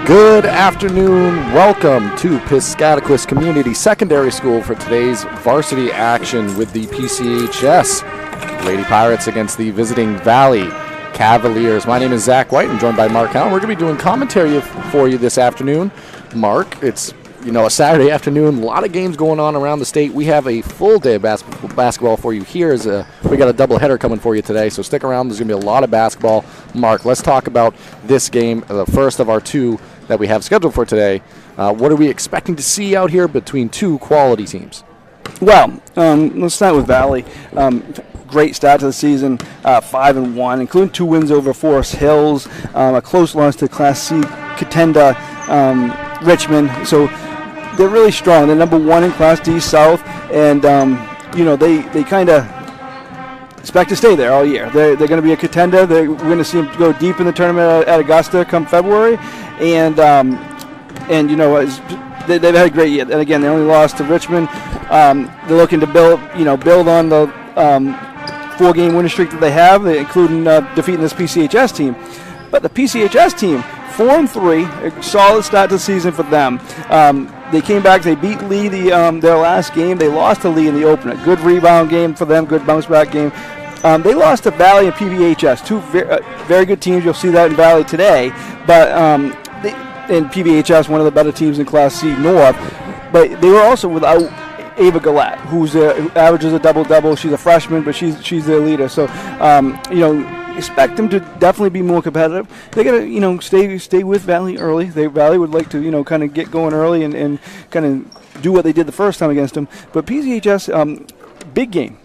Good afternoon. Welcome to Piscataquis Community Secondary School for today's varsity action with the PCHS Lady Pirates against the visiting Valley Cavaliers. My name is Zach White. I'm joined by Mark Allen. We're going to be doing commentary for you this afternoon. Mark, it's a Saturday afternoon, a lot of games going on around the state. We have a full day of basketball for you here. We got a doubleheader coming for you today, so stick around. There's going to be a lot of basketball. Mark, let's talk about this game, the first of our two that we have scheduled for today. What are we expecting to see out here between two quality teams? Well, let's start with Valley. Great start to the season, 5-1, including 2 wins over Forest Hills, a close loss to Class C contender Richmond. So they're really strong. They're number 1 in Class D South, and they kind of expect to stay there all year. They're going to be a contender. We're going to see them go deep in the tournament at Augusta come February, and they've had a great year. And again, they only lost to Richmond. They're looking to build on the 4-game winning streak that they have, including defeating this PCHS team. But the PCHS team, 4-3, a solid start to the season for them. They came back. They beat Lee their last game. They lost to Lee in the opener. Good rebound game for them. Good bounce back game. They lost to Valley and PCHS, two very good teams. You'll see that in Valley today. But and PCHS, one of the better teams in Class C North. But they were also without Ava Galat, who averages a double-double. She's a freshman, but she's their leader. So expect them to definitely be more competitive. They got to stay with Valley early. Valley would like to kind of get going early and kind of do what they did the first time against them. But PCHS, big game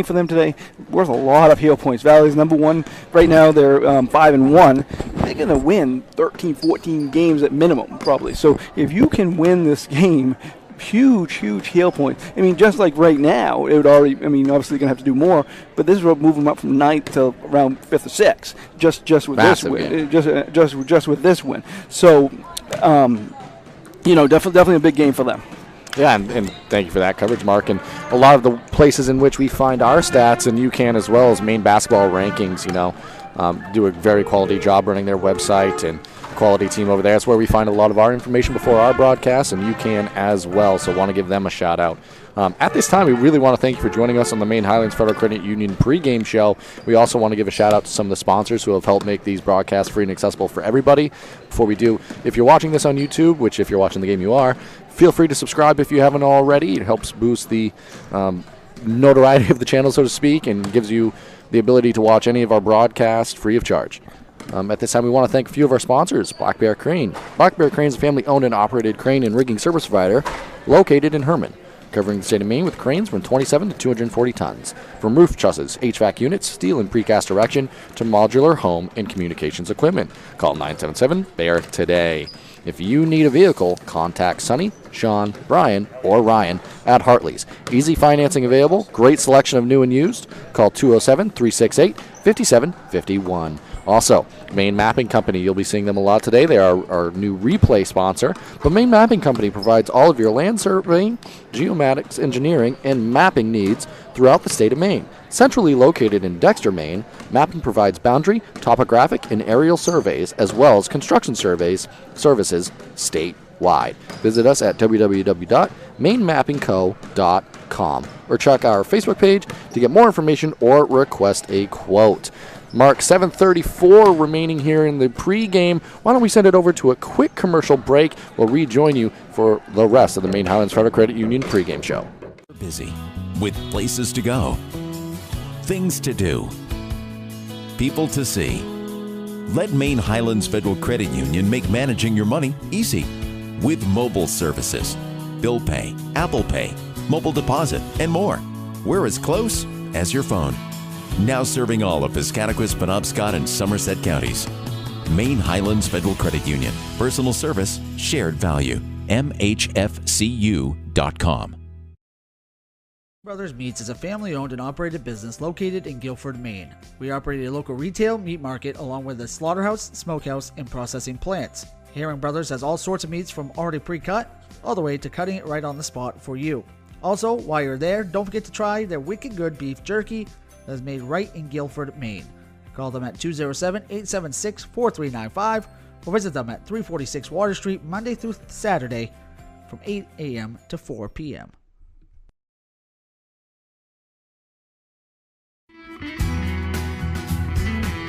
for them today. Worth a lot of heel points. Valley's number 1 right now. They're 5-1. They're going to win 13, 14 games at minimum probably. So if you can win this game, huge heel point. I mean, just like right now, it would already. I mean, obviously, they're gonna have to do more, but this will move them up from 9th to around 5th or 6th, just with massive this win. Game. Just with this win. So, definitely a big game for them. Yeah, and thank you for that coverage, Mark. And a lot of the places in which we find our stats, and you can as well as Maine Basketball Rankings, do a very quality job running their website and quality team over there. That's where we find a lot of our information before our broadcast, and you can as well. So want to give them a shout out. At this time, we really want to thank you for joining us on the Maine Highlands Federal Credit Union pregame show. We also want to give a shout out to some of the sponsors who have helped make these broadcasts free and accessible for everybody. Before we do, if you're watching this on YouTube, which if you're watching the game you are, feel free to subscribe if you haven't already. It helps boost the notoriety of the channel, so to speak, and gives you the ability to watch any of our broadcasts free of charge. At this time, we want to thank a few of our sponsors. Black Bear Crane. Black Bear Crane is a family-owned and operated crane and rigging service provider located in Herman, covering the state of Maine with cranes from 27 to 240 tons. From roof trusses, HVAC units, steel and precast erection, to modular home and communications equipment. Call 977-BEAR today. If you need a vehicle, contact Sonny, Sean, Brian, or Ryan at Hartley's. Easy financing available. Great selection of new and used. Call 207-368-5751. Also, Maine Mapping Company. You'll be seeing them a lot today. They are our new replay sponsor. But Maine Mapping Company provides all of your land surveying, geomatics, engineering, and mapping needs throughout the state of Maine. Centrally located in Dexter, Maine, Mapping provides boundary, topographic, and aerial surveys, as well as construction services statewide. Visit us at www.mainemappingco.com or check our Facebook page to get more information or request a quote. Mark, 7:34 remaining here in the pregame. Why don't we send it over to a quick commercial break? We'll rejoin you for the rest of the Maine Highlands Federal Credit Union pregame show. Busy with places to go, things to do, people to see. Let Maine Highlands Federal Credit Union make managing your money easy with mobile services, bill pay, Apple Pay, mobile deposit, and more. We're as close as your phone. Now serving all of Piscataquis, Penobscot, and Somerset counties. Maine Highlands Federal Credit Union. Personal service, shared value. MHFCU.com. Brothers Meats is a family-owned and operated business located in Guilford, Maine. We operate a local retail meat market along with a slaughterhouse, smokehouse, and processing plants. Herring Brothers has all sorts of meats from already pre-cut all the way to cutting it right on the spot for you. Also, while you're there, don't forget to try their wicked good beef jerky that is made right in Guilford, Maine. Call them at 207-876-4395 or visit them at 346 Water Street Monday through Saturday from 8 a.m. to 4 p.m.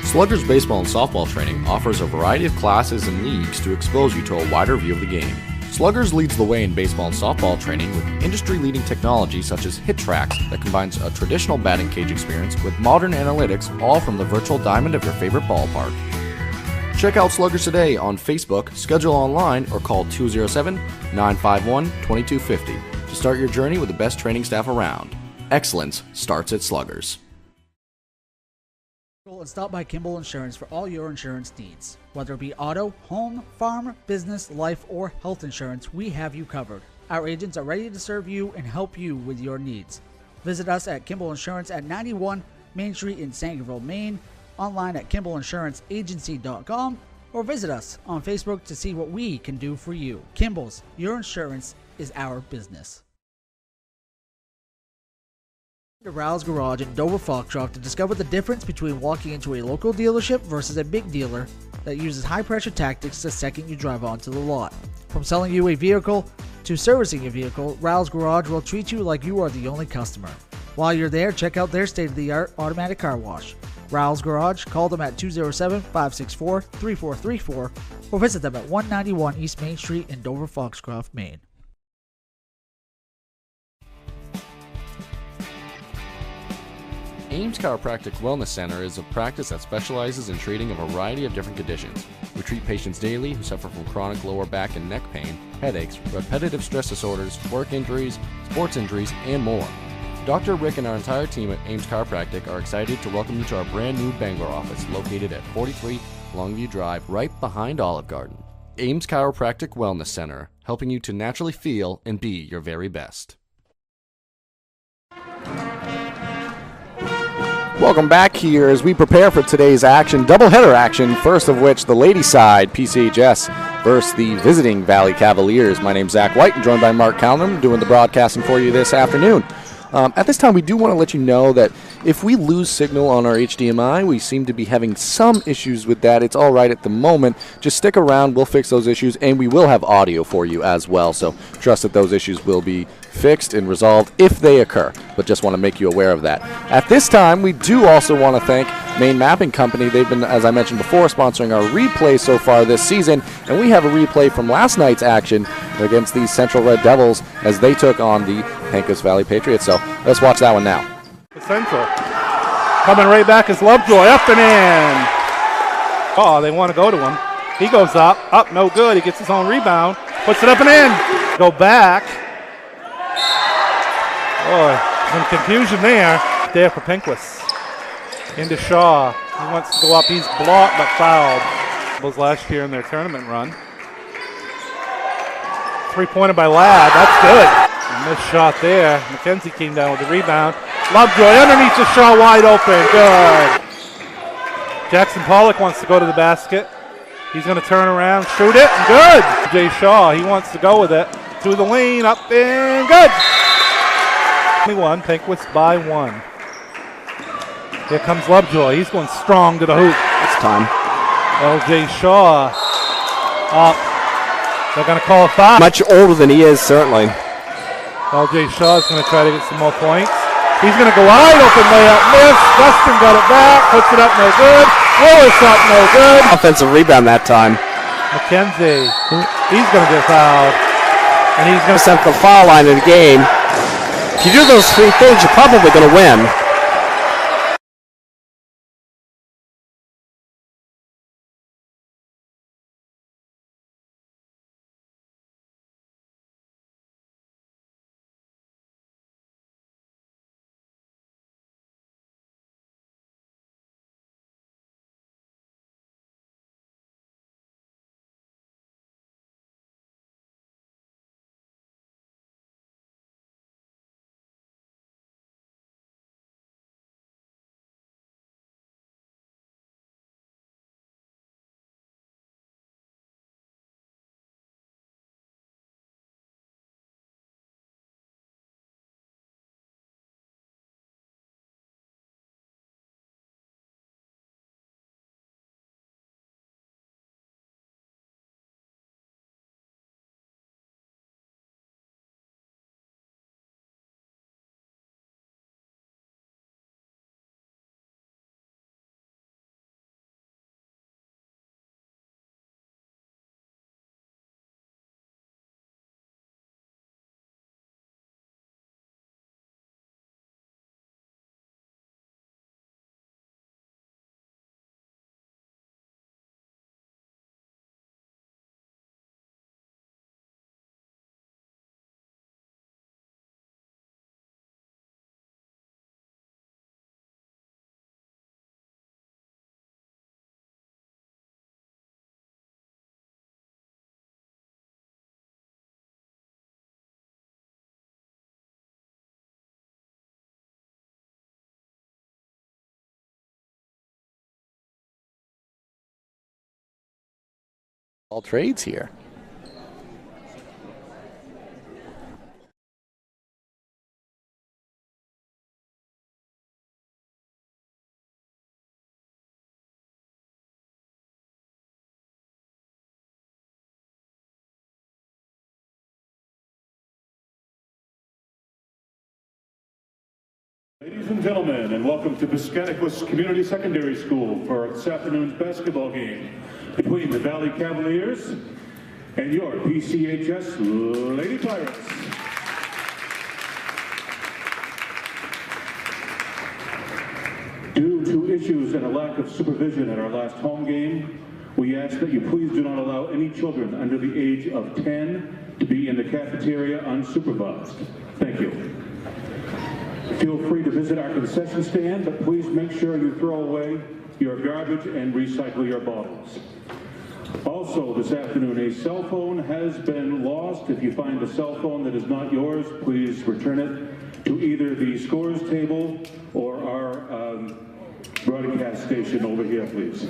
Sluggers Baseball and Softball Training offers a variety of classes and leagues to expose you to a wider view of the game. Sluggers leads the way in baseball and softball training with industry-leading technology such as Hit Tracks that combines a traditional batting cage experience with modern analytics, all from the virtual diamond of your favorite ballpark. Check out Sluggers today on Facebook, schedule online, or call 207-951-2250 to start your journey with the best training staff around. Excellence starts at Sluggers. And stop by Kimball Insurance for all your insurance needs. Whether it be auto, home, farm, business, life, or health insurance, we have you covered. Our agents are ready to serve you and help you with your needs. Visit us at Kimball Insurance at 91 Main Street in Sangerville, Maine, online at KimballInsuranceAgency.com, or visit us on Facebook to see what we can do for you. Kimball's, your insurance is our business. To Rouse Garage in Dover Foxcroft to discover the difference between walking into a local dealership versus a big dealer that uses high-pressure tactics the second you drive onto the lot. From selling you a vehicle to servicing a vehicle, Rouse Garage will treat you like you are the only customer. While you're there, check out their state-of-the-art automatic car wash. Rouse Garage, call them at 207-564-3434 or visit them at 191 East Main Street in Dover Foxcroft, Maine. Ames Chiropractic Wellness Center is a practice that specializes in treating a variety of different conditions. We treat patients daily who suffer from chronic lower back and neck pain, headaches, repetitive stress disorders, work injuries, sports injuries, and more. Dr. Rick and our entire team at Ames Chiropractic are excited to welcome you to our brand new Bangor office located at 43 Longview Drive, right behind Olive Garden. Ames Chiropractic Wellness Center, helping you to naturally feel and be your very best. Welcome back here as we prepare for today's action, doubleheader action, first of which the ladies' side, PCHS, versus the visiting Valley Cavaliers. My name's Zach White, and joined by Mark Calnum, doing the broadcasting for you this afternoon. At this time, we do want to let you know that if we lose signal on our HDMI, we seem to be having some issues with that. It's all right at the moment. Just stick around. We'll fix those issues, and we will have audio for you as well. So trust that those issues will be fixed and resolved if they occur, but just want to make you aware of that. At this time, we do also want to thank Maine Mapping Company. They've been, as I mentioned before, sponsoring our replay so far this season, and we have a replay from last night's action against the Central Red Devils as they took on the Pecos Valley Patriots. So let's watch that one now. Central coming right back is Lovejoy, up and in. Oh, they want to go to him. He goes up, no good. He gets his own rebound, puts it up and in. Go back. Boy, some confusion there for Pinquist. Into Shaw. He wants to go up. He's blocked but fouled. Was last year in their tournament run. Three-pointer by Ladd. That's good. A missed shot there. McKenzie came down with the rebound. Lovejoy underneath the Shaw, wide open. Good. Jackson Pollock wants to go to the basket. He's going to turn around, shoot it, and good. Jay Shaw, he wants to go with it. To the lane, up and good. 21, Pinquist by one. Here comes Lovejoy. He's going strong to the hoop. It's time. LJ Shaw up. They're going to call a foul. Much older than he is, certainly. LJ Shaw is going to try to get some more points. He's going to go wide open layup, miss. Dustin got it back, puts it up, no good. Willis up, no good. Offensive rebound that time. McKenzie, he's going to get fouled. And he's going to Set the foul line in the game. If you do those three things, you're probably going to win. All trades here. Ladies and gentlemen, and welcome to Piscataquis Community Secondary School for this afternoon's basketball game between the Valley Cavaliers and your PCHS Lady Pirates. Due to issues and a lack of supervision at our last home game, we ask that you please do not allow any children under the age of 10 to be in the cafeteria unsupervised. Thank you. Feel free to visit our concession stand, but please make sure you throw away your garbage and recycle your bottles. Also, this afternoon, a cell phone has been lost. If you find a cell phone that is not yours, please return it to either the scores table or our broadcast station over here, please.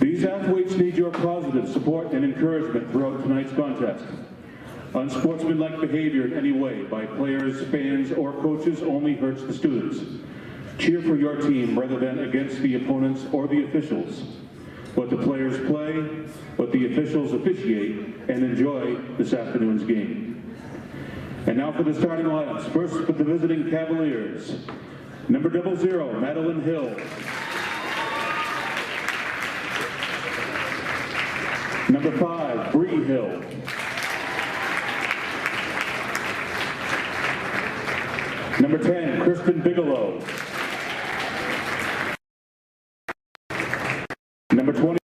These athletes need your positive support and encouragement throughout tonight's contest. Unsportsmanlike behavior in any way by players, fans, or coaches only hurts the students. Cheer for your team rather than against the opponents or the officials. Let the players play, let the officials officiate, and enjoy this afternoon's game. And now for the starting lineups. First for the visiting Cavaliers. Number 00, Madeline Hill. Number 5, Bree Hill. Number 10, Kristen Bigelow. Number 20.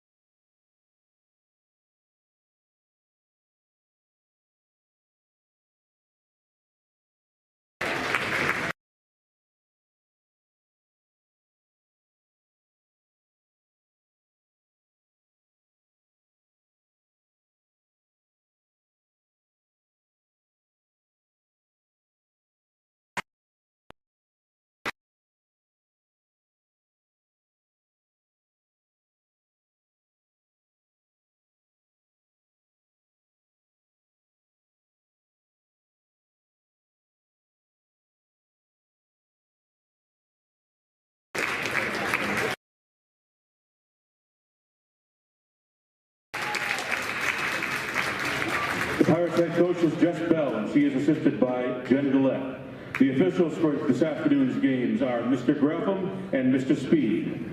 The Pirates head coach is Jess Bell, and she is assisted by Jen Gillette. The officials for this afternoon's games are Mr. Gretham and Mr. Speed.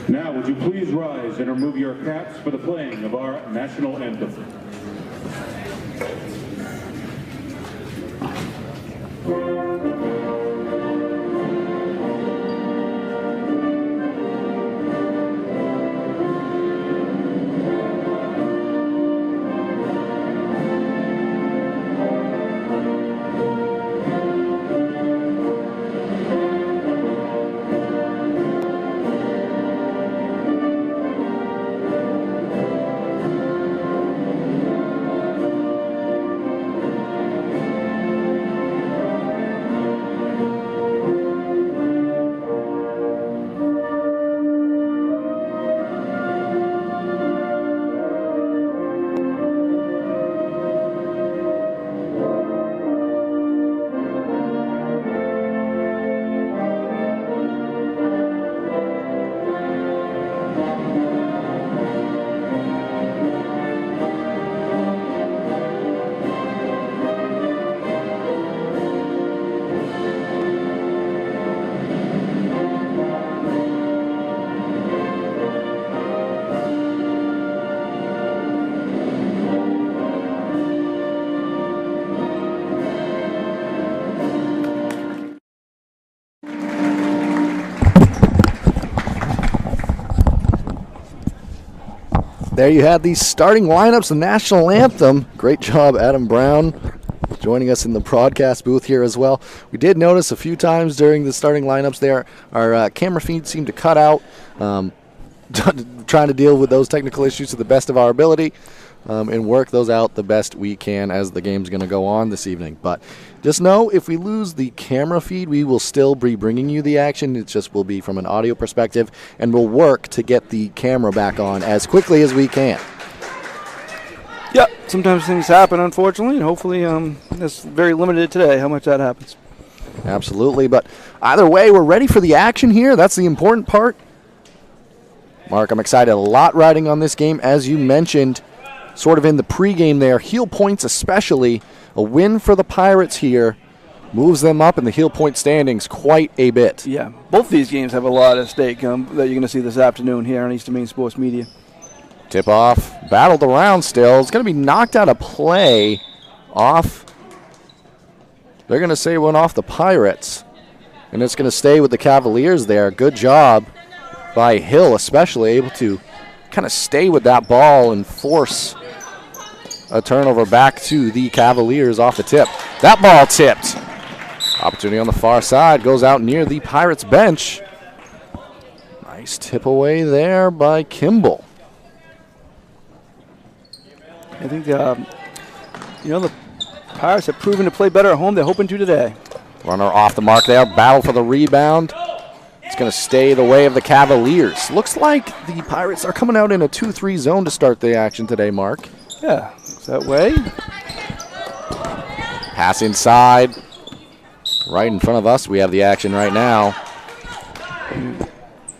Now, would you please rise and remove your caps for the playing of our national anthem. There you had the starting lineups, the national anthem. Great job, Adam Brown, joining us in the broadcast booth here as well. We did notice a few times during the starting lineups there, our camera feed seemed to cut out, trying to deal with those technical issues to the best of our ability and work those out the best we can as the game's going to go on this evening. But just know, if we lose the camera feed, we will still be bringing you the action. It just will be from an audio perspective, and we'll work to get the camera back on as quickly as we can. Yeah, sometimes things happen, unfortunately, and hopefully it's very limited today how much that happens. Absolutely, but either way, we're ready for the action here. That's the important part. Mark, I'm excited. A lot riding on this game, as you mentioned, sort of in the pregame there. Heel points especially. A win for the Pirates here moves them up in the heel point standings quite a bit. Yeah, both these games have a lot at stake that you're going to see this afternoon here on Eastern Maine Sports Media. Tip-off, battled around still. It's going to be knocked out of play off. They're going to say it went off the Pirates, and it's going to stay with the Cavaliers there. Good job by Hill, especially able to kind of stay with that ball and force a turnover back to the Cavaliers off the tip. That ball tipped. Opportunity on the far side, goes out near the Pirates bench. Nice tip away there by Kimball. I think the Pirates have proven to play better at home. They're hoping to today. Runner off the mark there. Battle for the rebound. It's going to stay the way of the Cavaliers. Looks like the Pirates are coming out in a 2-3 zone to start the action today, Mark. Yeah, looks that way. Pass inside. Right in front of us, we have the action right now.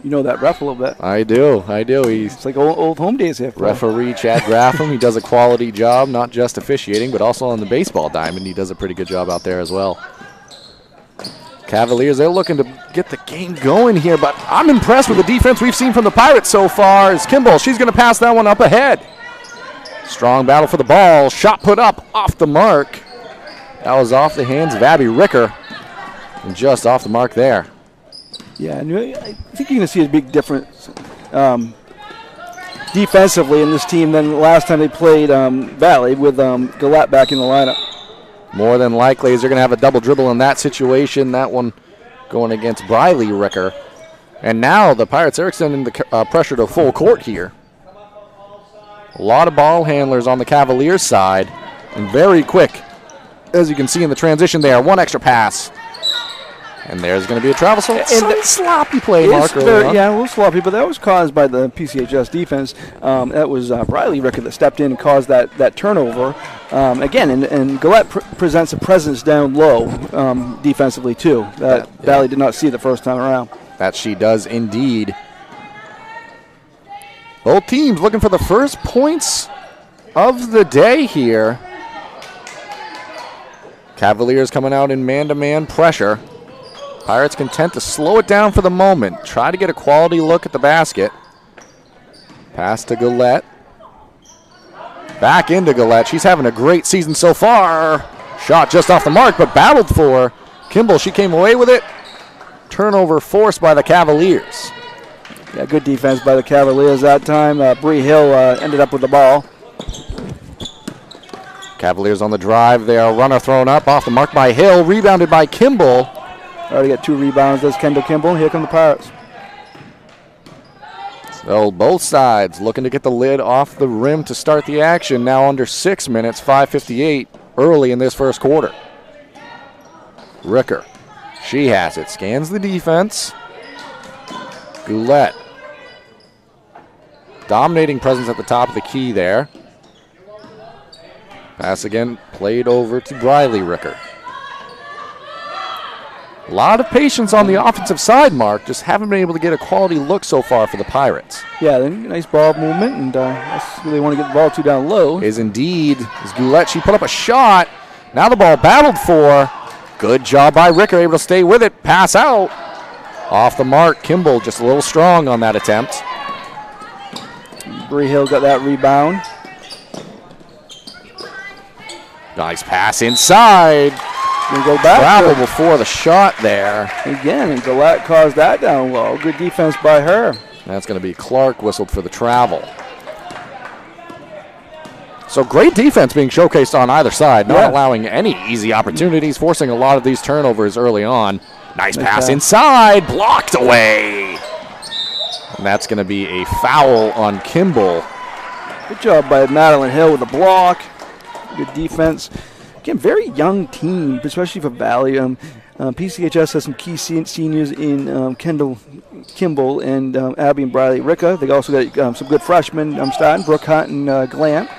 You know that ref a little bit. I do. He's It's like old home days here. referee Chad Graffam. He does a quality job, not just officiating, but also on the baseball diamond. He does a pretty good job out there as well. Cavaliers, they're looking to get the game going here, but I'm impressed with the defense we've seen from the Pirates so far. As Kimball, she's going to pass that one up ahead. Strong battle for the ball. Shot put up off the mark. That was off the hands of Abby Ricker. And just off the mark there. Yeah, and I think you're going to see a big difference defensively in this team than last time they played Valley with Gillette back in the lineup. More than likely, they're going to have a double dribble in that situation. That one going against Briley Ricker. And now the Pirates are extending the pressure to full court here. A lot of ball handlers on the Cavaliers side. And very quick, as you can see in the transition there. One extra pass. And there's going to be a travel. So it's sloppy play, Mark. Yeah, a little sloppy, but that was caused by the PCHS defense. That was Briley Ricker that stepped in and caused that turnover. Again, and Gillette presents a presence down low defensively, too. That Valley did not see the first time around. That she does indeed. Both teams looking for the first points of the day here. Cavaliers coming out in man-to-man pressure. Pirates content to slow it down for the moment. Try to get a quality look at the basket. Pass to Gillette. Back into Gillette. She's having a great season so far. Shot just off the mark, but battled for. Kimball, she came away with it. Turnover forced by the Cavaliers. Yeah, good defense by the Cavaliers that time. Bree Hill ended up with the ball. Cavaliers on the drive there. Runner thrown up off the mark by Hill. Rebounded by Kimball. Already got 2 rebounds. Does Kendall Kimball. Here come the Pirates. So both sides looking to get the lid off the rim to start the action. Now under 6 minutes, 5:58 early in this first quarter. Ricker, she has it. Scans the defense. Goulet. Dominating presence at the top of the key there. Pass again, played over to Briley Ricker. A lot of patience on the offensive side, Mark. Just haven't been able to get a quality look so far for the Pirates. Yeah, nice ball movement, and that's who they want to get the ball to down low. Is indeed Goulet. She put up a shot. Now the ball battled for. Good job by Ricker, able to stay with it. Pass out. Off the mark. Kimball just a little strong on that attempt. Bree Hill got that rebound. Nice pass inside. Then go back. Travel before the shot there. Again, and Gillette caused that down low. Good defense by her. That's going to be Clark whistled for the travel. So great defense being showcased on either side, not allowing any easy opportunities, forcing a lot of these turnovers early on. Nice pass inside, blocked away. And that's going to be a foul on Kimball. Good job by Madeline Hill with the block. Good defense. Again, very young team, especially for Valley. PCHS has some key seniors in Kendall Kimball and Abby and Briley Ricker. They also got some good freshmen starting, Brooke Hunt and Glant.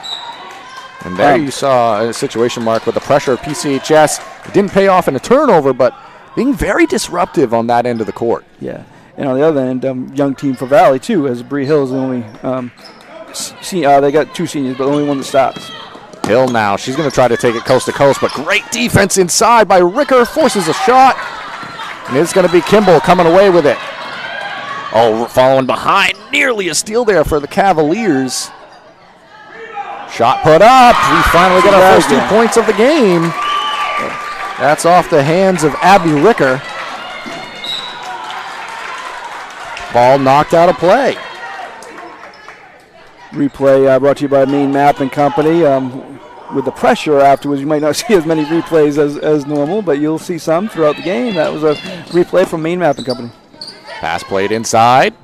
And there you saw a situation, Mark, with the pressure of PCHS. It didn't pay off in a turnover, but being very disruptive on that end of the court. Yeah. And on the other end, young team for Valley, too, as Bree Hill is the only they got 2 seniors, but the only one that starts. Hill now. She's going to try to take it coast to coast, but great defense inside by Ricker. Forces a shot. And it's going to be Kimball coming away with it. Oh, following behind. Nearly a steal there for the Cavaliers. Shot put up. We finally get our first 2 points of the game. That's off the hands of Abby Ricker. Ball knocked out of play. Replay brought to you by Maine Mapping Company. With the pressure afterwards, you might not see as many replays as normal, but you'll see some throughout the game. That was a replay from Maine Mapping Company. Pass played inside.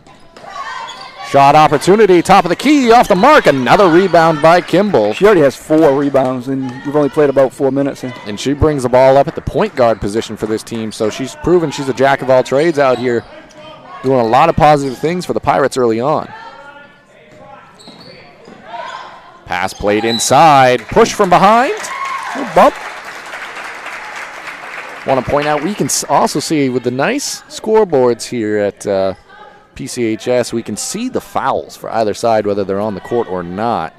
Shot opportunity, top of the key, off the mark. Another rebound by Kimball. She already has 4 rebounds, and we've only played about 4 minutes here. And she brings the ball up at the point guard position for this team, so she's proven she's a jack of all trades out here, doing a lot of positive things for the Pirates early on. Pass played inside. Push from behind. A bump. Want to point out, we can also see with the nice scoreboards here at PCHS, we can see the fouls for either side, whether they're on the court or not.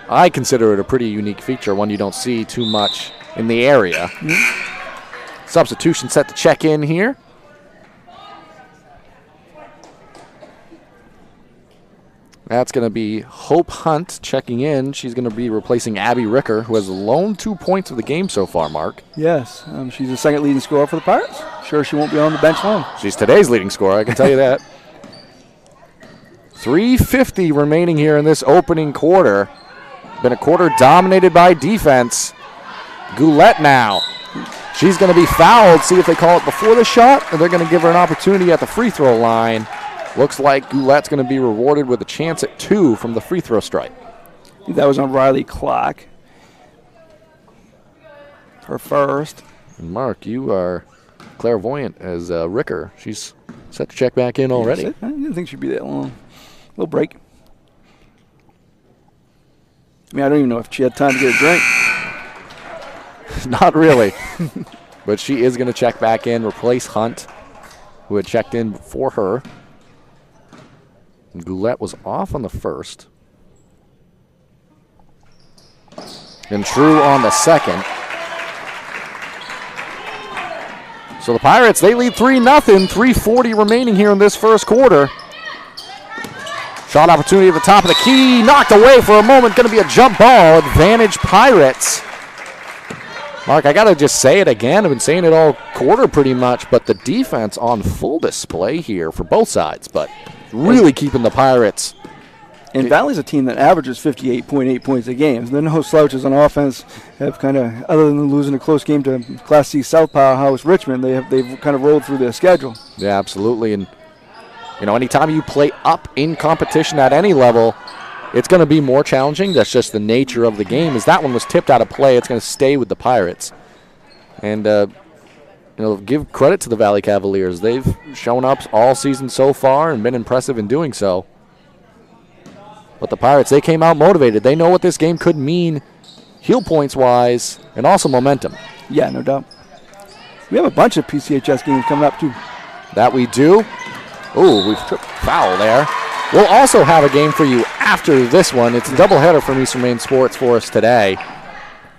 I consider it a pretty unique feature, one you don't see too much in the area. Mm-hmm. Substitution set to check in here. That's going to be Hope Hunt checking in. She's going to be replacing Abby Ricker, who has the lone 2 points of the game so far, Mark. Yes, she's the second leading scorer for the Pirates. Sure, she won't be on the bench long. She's today's leading scorer, I can tell you that. 3:50 remaining here in this opening quarter. Been a quarter dominated by defense. Goulette now. She's going to be fouled. See if they call it before the shot, or they're going to give her an opportunity at the free throw line. Looks like Goulette's going to be rewarded with a chance at 2 from the free throw stripe. That was on Riley Clark. Her first. And Mark, you are clairvoyant as Ricker. She's set to check back in already. I didn't think she'd be that long. A little break. I mean, I don't even know if she had time to get a drink. Not really. But she is going to check back in, replace Hunt, who had checked in for her. And Goulette was off on the first. And True on the second. So the Pirates, they lead 3-0. 3:40 remaining here in this first quarter. Shot opportunity at the top of the key. Knocked away for a moment. Going to be a jump ball. Advantage Pirates. Mark, I got to just say it again. I've been saying it all quarter pretty much, but the defense on full display here for both sides, but really keeping the Pirates. And Valley's a team that averages 58.8 points a game. They're no slouches on offense. Have kind of, other than losing a close game to Class C South Powerhouse Richmond, they've kind of rolled through their schedule. Yeah, absolutely. And you know, anytime you play up in competition at any level, it's going to be more challenging. That's just the nature of the game. As that one was tipped out of play, it's going to stay with the Pirates. And give credit to the Valley Cavaliers. They've shown up all season so far and been impressive in doing so. But the Pirates, they came out motivated. They know what this game could mean, heel points-wise, and also momentum. Yeah, no doubt. We have a bunch of PCHS games coming up, too. That we do. Ooh, we've tripped foul there. We'll also have a game for you after this one. It's a doubleheader from Eastern Maine Sports for us today.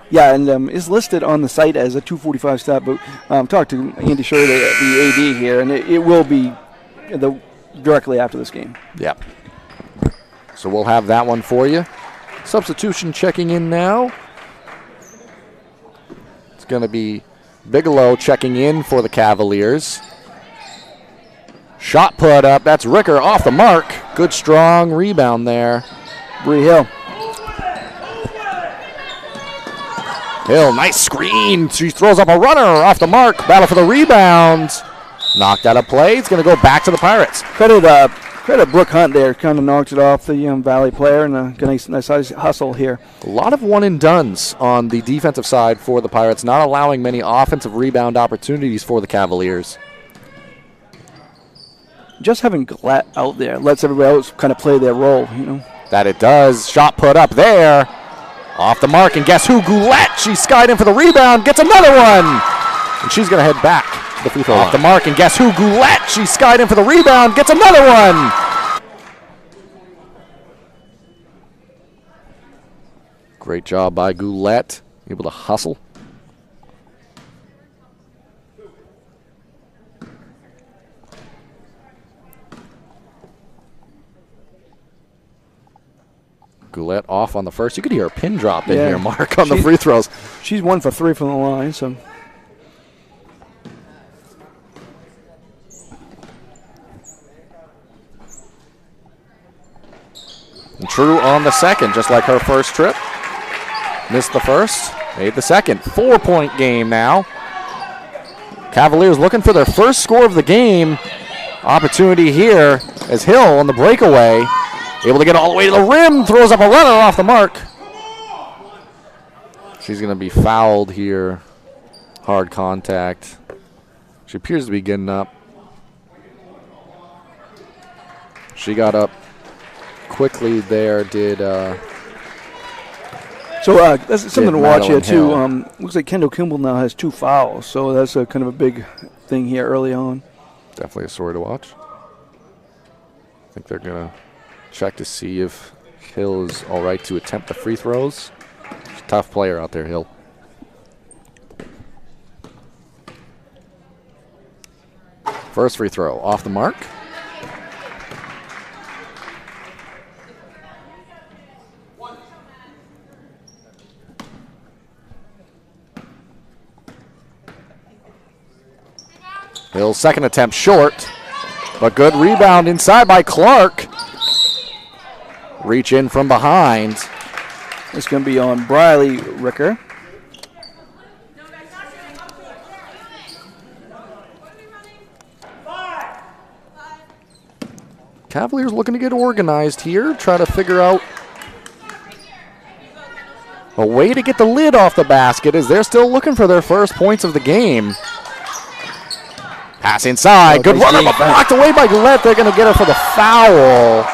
Yeah, and is listed on the site as a 2:45 start. But talked to Andy Shirley, the AD here, and it will be directly after this game. Yep. So we'll have that one for you. Substitution checking in now. It's going to be Bigelow checking in for the Cavaliers. Shot put up. That's Ricker off the mark. Good strong rebound there. Bree Hill. Hill, nice screen. She throws up a runner off the mark. Battle for the rebound. Knocked out of play. It's going to go back to the Pirates. Credit Brooke Hunt there. Kind of knocked it off the Valley player, and a nice hustle here. A lot of one-and-dones on the defensive side for the Pirates, not allowing many offensive rebound opportunities for the Cavaliers. Just having Glatt out there lets everybody else kind of play their role, you know. That it does. Shot put up there. Off the mark, and guess who? Goulette. She skied in for the rebound, gets another one. And she's going to head back to the free throw line. Off the mark, and guess who? Goulette. She skied in for the rebound, gets another one. Great job by Goulette, able to hustle. Goulette off on the first. You could hear a pin drop in here, Mark, on the free throws. She's 1 for 3 from the line, so. And True on the second, just like her first trip. Missed the first, made the second. 4-point game now. Cavaliers looking for their first score of the game. Opportunity here as Hill on the breakaway. Able to get all the way to the rim, throws up a runner off the mark. She's going to be fouled here. Hard contact. She appears to be getting up. She got up quickly there, did. So that's something to watch here, too. Looks like Kendall Kimball now has 2 fouls, so that's a kind of a big thing here early on. Definitely a story to watch. I think they're going to check to see if Hill is all right to attempt the free throws. She's a tough player out there, Hill. First free throw off the mark. Hill's second attempt short, but good rebound inside by Clark. Reach in from behind. It's going to be on Briley Ricker. Cavaliers looking to get organized here, try to figure out a way to get the lid off the basket as they're still looking for their first points of the game. Pass inside, good run, but blocked away by Goulette. They're going to get her for the foul.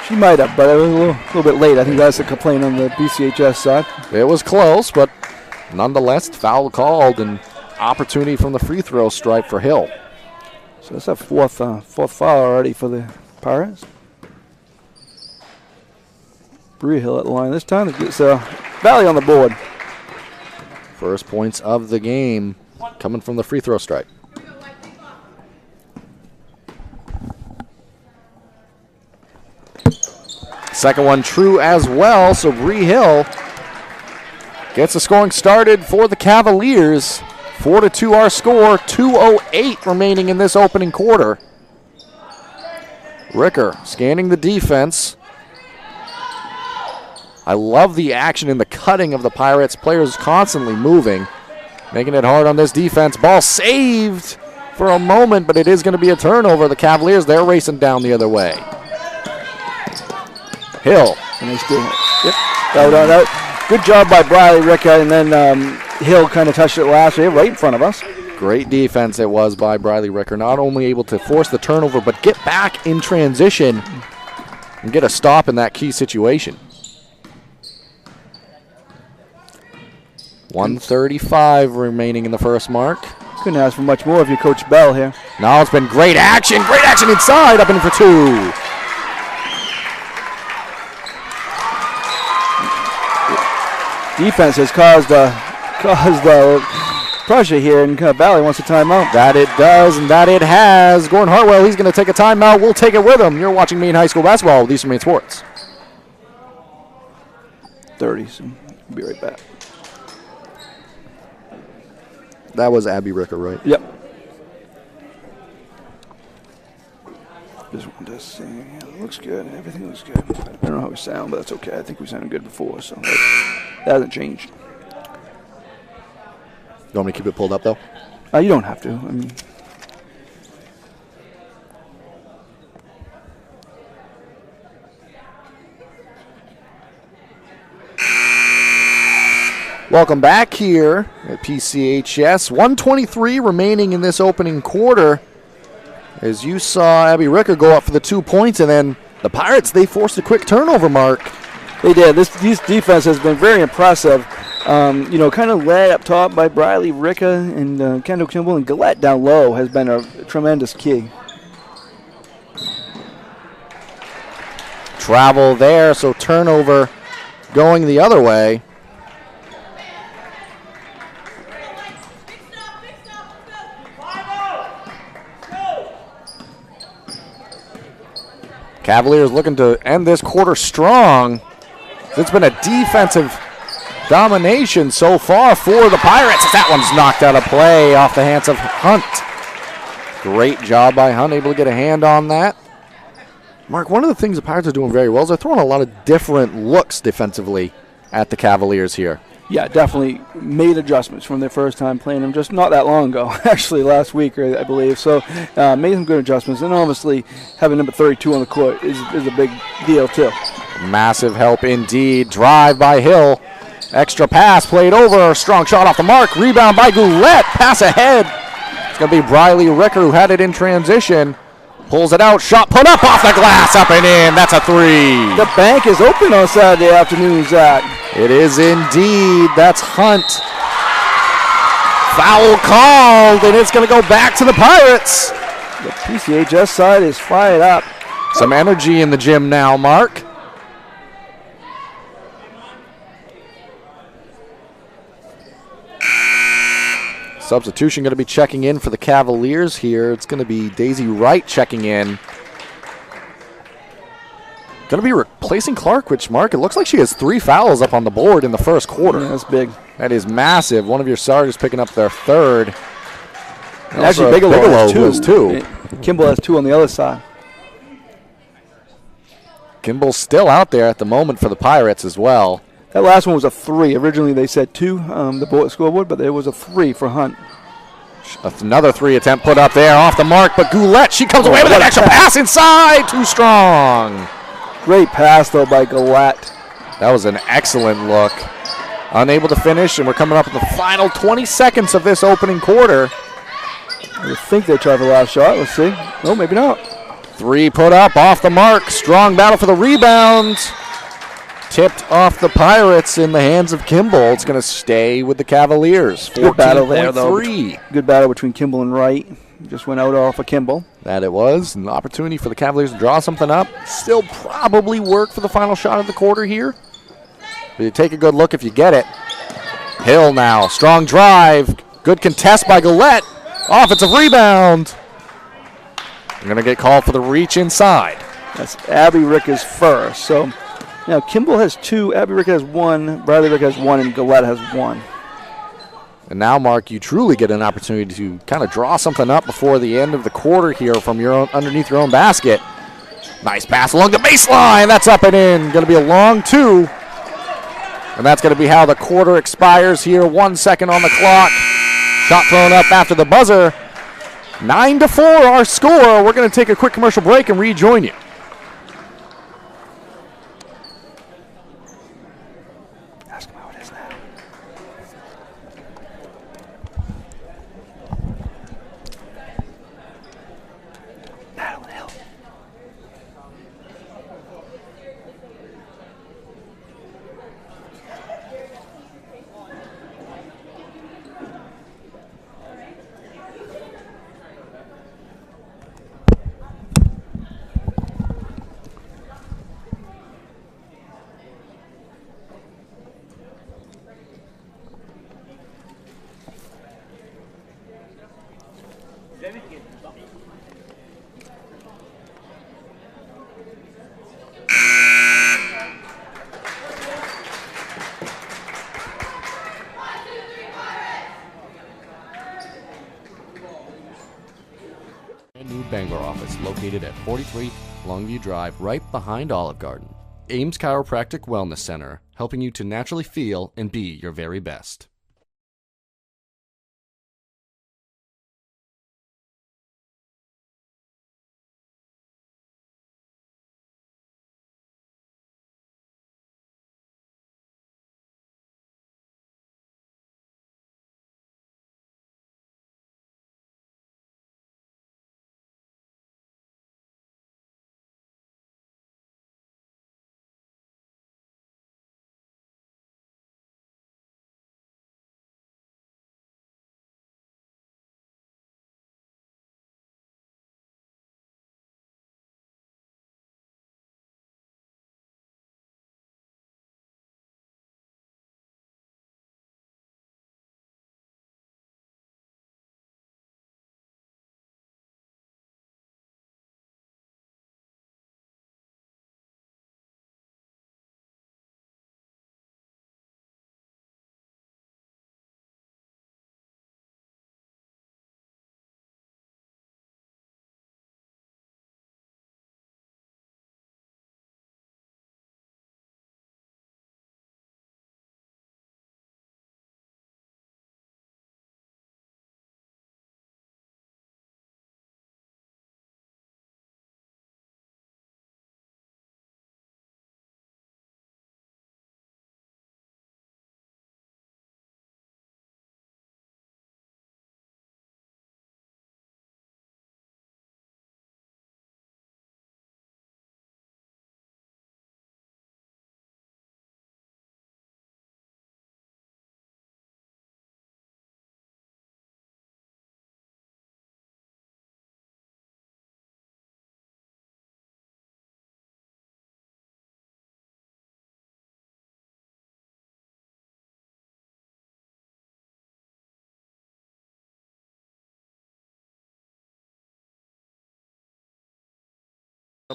She might have, but it was a little bit late. I think that's a complaint on the PCHS side. It was close, but nonetheless, foul called and opportunity from the free throw stripe for Hill. So that's a fourth foul already for the Pirates. Bree Hill at the line this time. It's Valley on the board. First points of the game coming from the free throw stripe. Second one true as well, so Bree Hill gets the scoring started for the Cavaliers. 4-2 our score, 2:08 remaining in this opening quarter. Ricker scanning the defense. I love the action and the cutting of the Pirates. Players constantly moving, making it hard on this defense. Ball saved for a moment, but it is going to be a turnover. The Cavaliers, they're racing down the other way. Hill. Nice doing it. Yep. Good job by Briley Ricker, and then Hill kind of touched it last year right in front of us. Great defense it was by Briley Ricker. Not only able to force the turnover, but get back in transition and get a stop in that key situation. 1:35 remaining in the first mark. Couldn't ask for much more if you Coach Bell here. Now it's been great action inside, up in for 2. Defense has caused pressure here, and Valley wants a timeout. That it does, and that it has. Gordon Hartwell, he's going to take a timeout. We'll take it with him. You're watching Maine High School basketball with Eastern Maine Sports. 30, so we'll be right back. That was Abby Ricker, right? Yep. Just want to see. It looks good. Everything looks good. I don't know how we sound, but that's okay. I think we sounded good before, so that hasn't changed. You want me to keep it pulled up, though? You don't have to. I mean, welcome back here at PCHS. 1:23 remaining in this opening quarter. As you saw Abby Ricker go up for the 2 points, and then the Pirates, they forced a quick turnover, Mark. They did. This defense has been very impressive. Kind of led up top by Briley Ricka and Kendall Kimball, and Gillette down low has been a tremendous key. Travel there, so turnover going the other way. Cavaliers looking to end this quarter strong. It's been a defensive domination so far for the Pirates. That one's knocked out of play off the hands of Hunt. Great job by Hunt, able to get a hand on that. Mark, one of the things the Pirates are doing very well is they're throwing a lot of different looks defensively at the Cavaliers here. Yeah, definitely made adjustments from their first time playing them just not that long ago, actually last week, I believe. So made some good adjustments. And obviously having number 32 on the court is a big deal too. Massive help indeed. Drive by Hill. Extra pass played over. Strong shot off the mark. Rebound by Goulet. Pass ahead. It's going to be Briley Ricker who had it in transition. Pulls it out. Shot put up off the glass. Up and in. That's a three. The bank is open on Saturday afternoon, Zach. It is indeed. That's Hunt. Foul called, and it's going to go back to the Pirates. The PCHS side is fired up. Some energy in the gym now, Mark. Substitution going to be checking in for the Cavaliers here. It's going to be Daisy Wright checking in. Going to be replacing Clark, which, Mark, it looks like she has 3 fouls up on the board in the first quarter. Yeah, that's big. That is massive. One of your starters picking up their third. And actually, Bigelow has two. Kimball has 2 on the other side. Kimball's still out there at the moment for the Pirates as well. That last one was a 3. Originally they said 2, the scoreboard, but there was a 3 for Hunt. Another 3 attempt put up there off the mark, but Goulet, she comes away with an extra pass inside. Too strong. Great pass, though, by Goulet. That was an excellent look. Unable to finish, and we're coming up in the final 20 seconds of this opening quarter. I think they tried for the last shot. Let's see. No, maybe not. 3 put up off the mark. Strong battle for the rebound. Tipped off the Pirates in the hands of Kimball. It's going to stay with the Cavaliers. Good battle there, though. Good battle between Kimball and Wright. Just went out off of Kimball. That it was. An opportunity for the Cavaliers to draw something up. Still probably work for the final shot of the quarter here. But you take a good look if you get it. Hill now. Strong drive. Good contest by Goulet. Offensive rebound. You're going to get called for the reach inside. That's Abby Ricker's first. So now Kimball has 2, Abby Ricker has 1, Bradley Ricker has 1, and Goulet has 1. And now, Mark, you truly get an opportunity to kind of draw something up before the end of the quarter here from your own, underneath your own basket. Nice pass along the baseline. That's up and in. Going to be a long 2. And that's going to be how the quarter expires here. 1 second on the clock. Shot thrown up after the buzzer. 9-4 our score. We're going to take a quick commercial break and rejoin you. New Bangor office located at 43 Longview Drive, right behind Olive Garden. Ames Chiropractic Wellness Center, helping you to naturally feel and be your very best.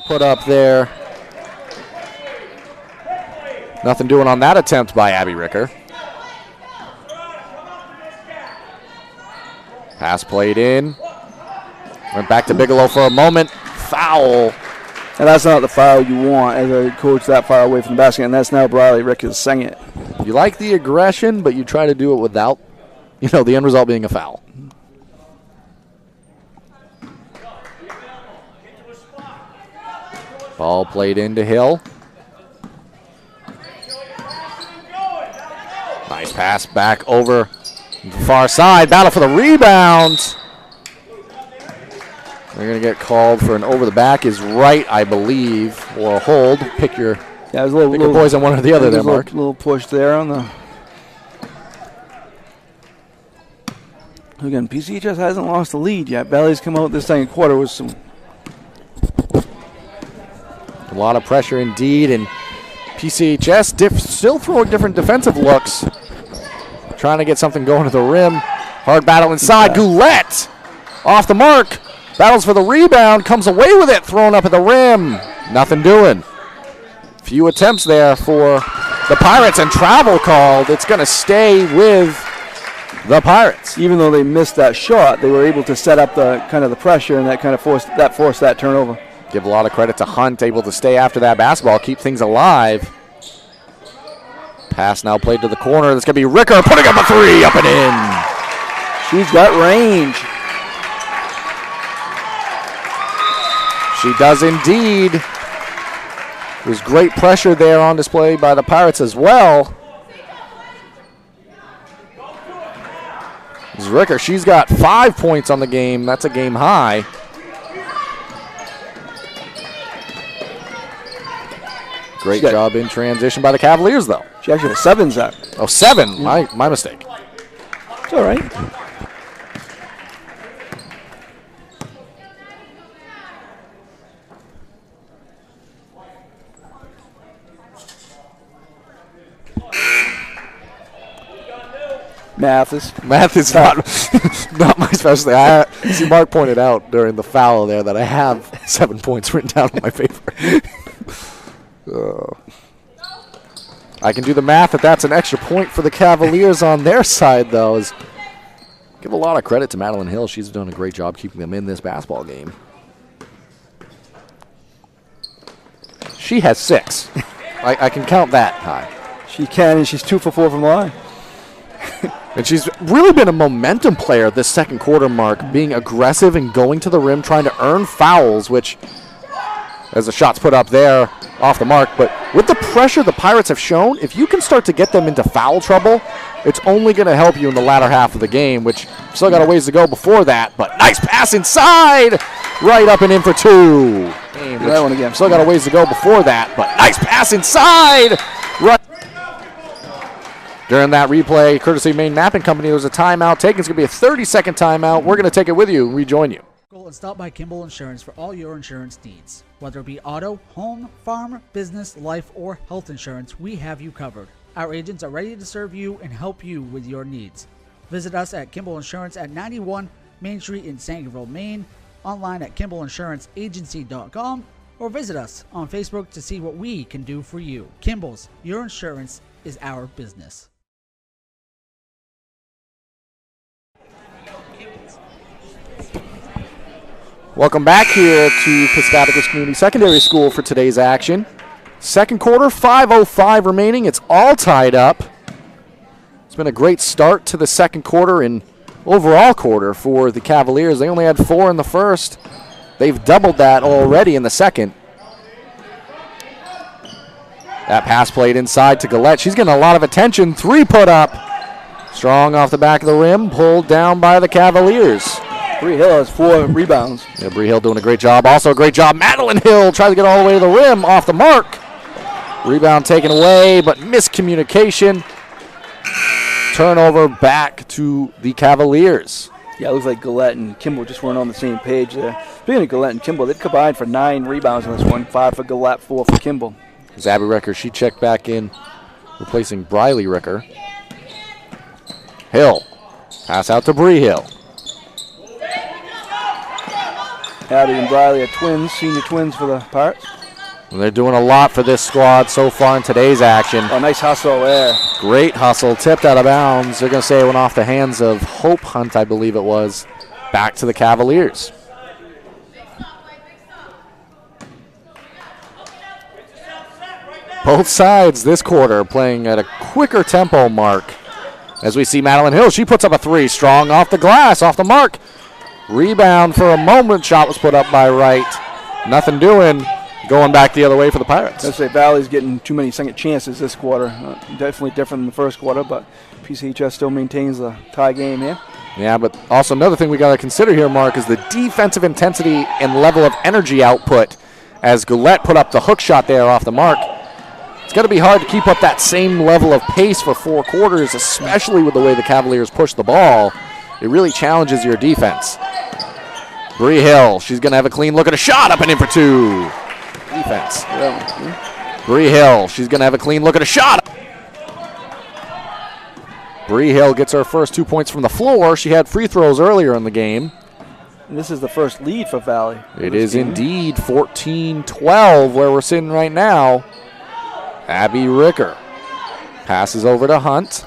Put up there. Nothing doing on that attempt by Abby Ricker. Pass played in. Went back to Bigelow for a moment. Foul. And that's not the foul you want as a coach that far away from the basket, and that's now Briley Rickers saying it. You like the aggression, but you try to do it without, the end result being a foul. Ball played into Hill. Nice pass back over the far side. Battle for the rebound. They're going to get called for an over the back is right, I believe, or a hold. Pick your boys on one or the other there, Mark. A little push there on the. Again, PCHS hasn't lost the lead yet. Valley's come out this second quarter with some. A lot of pressure indeed, and PCHS still throwing different defensive looks. Trying to get something going to the rim. Hard battle inside. Goulette off the mark. Battles for the rebound. Comes away with it. Thrown up at the rim. Nothing doing. Few attempts there for the Pirates, and travel called. It's going to stay with the Pirates. Even though they missed that shot, they were able to set up the pressure, and that kind of forced that turnover. Give a lot of credit to Hunt, able to stay after that basketball, keep things alive. Pass now played to the corner. That's going to be Ricker putting up a three, up and in. She's got range. She does indeed. There's great pressure there on display by the Pirates as well. This is Ricker. She's got 5 points on the game. That's a game high. Great job in transition by the Cavaliers, though. She actually had 7, Zach. Oh, 7. My mistake. It's all right. Math is not not my specialty. See, Mark pointed out during the foul there that I have 7 points written down in my paper. I can do the math that's an extra point for the Cavaliers on their side, though. Give a lot of credit to Madeline Hill. She's done a great job keeping them in this basketball game. She has 6. I can count that high. She can, and she's 2 for 4 from the line. And she's really been a momentum player this second quarter, Mark, being aggressive and going to the rim, trying to earn fouls, which, as the shot's put up there, off the mark. But with the pressure the Pirates have shown, if you can start to get them into foul trouble, it's only going to help you in the latter half of the game, which still got a ways to go before that. But nice pass inside, right up and in for 2. That one again. Still got a ways to go before that, but nice pass inside, right. During that replay, courtesy of Maine Mapping Company, there was a timeout taken. It's going to be a 30-second timeout. We're going to take it with you and rejoin you. And stop by Kimball Insurance for all your insurance needs. Whether it be auto, home, farm, business, life, or health insurance, we have you covered. Our agents are ready to serve you and help you with your needs. Visit us at Kimball Insurance at 91 Main Street in Sangerville, Maine, online at KimballInsuranceAgency.com, or visit us on Facebook to see what we can do for you. Kimball's, your insurance is our business. Welcome back here to Piscataquis Community Secondary School for today's action. Second quarter, 5:05 remaining. It's all tied up. It's been a great start to the second quarter and overall quarter for the Cavaliers. They only had 4 in the first. They've doubled that already in the second. That pass played inside to Gillette. She's getting a lot of attention. 3 put up. Strong off the back of the rim, pulled down by the Cavaliers. Bree Hill has 4 rebounds. Yeah, Bree Hill doing a great job. Also a great job. Madeline Hill tries to get all the way to the rim, off the mark. Rebound taken away, but miscommunication. Turnover back to the Cavaliers. Yeah, it looks like Gillette and Kimball just weren't on the same page there. Speaking of Gillette and Kimball, they combined for 9 rebounds in this one. 5 for Gillette, 4 for Kimball. Abby Ricker, she checked back in, replacing Briley Ricker. Hill. Pass out to Bree Hill. Abby and Briley are twins, senior twins for the Pirates. And they're doing a lot for this squad so far in today's action. Oh, nice hustle there. Great hustle, tipped out of bounds. They're going to say it went off the hands of Hope Hunt, I believe it was. Back to the Cavaliers. Both sides this quarter playing at a quicker tempo mark. As we see Madeline Hill, she puts up a three. Strong off the glass, off the mark. Rebound for a moment. Shot was put up by Wright. Nothing doing. Going back the other way for the Pirates. I'd say Valley's getting too many second chances this quarter. Definitely different than the first quarter, but PCHS still maintains the tie game here. Yeah, but also another thing we got to consider here, Mark, is the defensive intensity and level of energy output. As Goulet put up the hook shot there off the mark. It's going to be hard to keep up that same level of pace for 4 quarters, especially with the way the Cavaliers push the ball. It really challenges your defense. Bree Hill, she's going to have a clean look at a shot, up and in for 2. Defense. Bree Hill, she's going to have a clean look at a shot. Bree Hill gets her first 2 points from the floor. She had free throws earlier in the game. And this is the first lead for Valley. It is indeed 14-12 where we're sitting right now. Abby Ricker passes over to Hunt.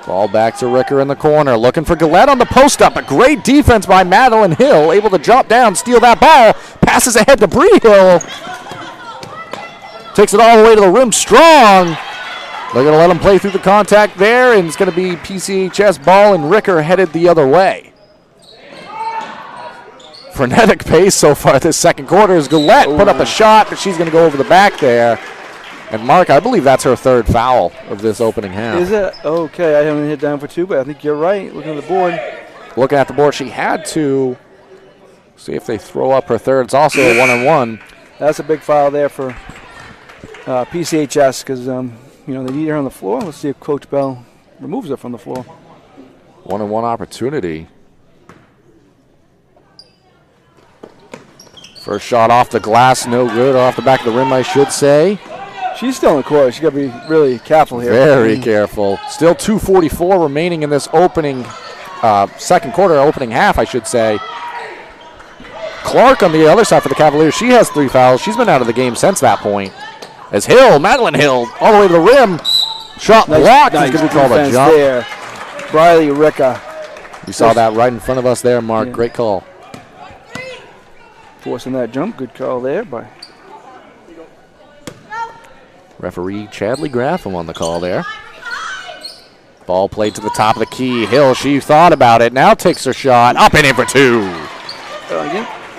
Ball back to Ricker in the corner, looking for Gillette on the post-up. A great defense by Madeline Hill, able to drop down, steal that ball. Passes ahead to Bree Hill. Takes it all the way to the rim, strong. They're going to let him play through the contact there, and it's going to be PCHS ball, and Ricker headed the other way. Frenetic pace so far this second quarter as Gillette put up a shot, but she's going to go over the back there. And Mark, I believe that's her 3rd foul of this opening half. Is it? Okay, I haven't hit down for 2, but I think you're right. Looking at the board. Looking at the board, she had to. See if they throw up her 3rd. It's also a 1-on-1. That's a big foul there for PCHS because they need her on the floor. Let's see if Coach Bell removes her from the floor. 1-on-1 opportunity. First shot off the glass, no good. Off the back of the rim, I should say. She's still in the court. She's got to be really careful here. Very careful. Still 2:44 remaining in this opening second quarter, opening half, I should say. Clark on the other side for the Cavaliers. She has 3 fouls. She's been out of the game since that point. As Hill, Madeline Hill, all the way to the rim. Shot blocked. Nice. He's going to be called a jump. There. Briley Ricka. You saw that right in front of us there, Mark. Yeah. Great call. Forcing that jump. Good call there by referee Chadley Graffam on the call there. Ball played to the top of the key. Hill, she thought about it. Now takes her shot. Up and in for 2.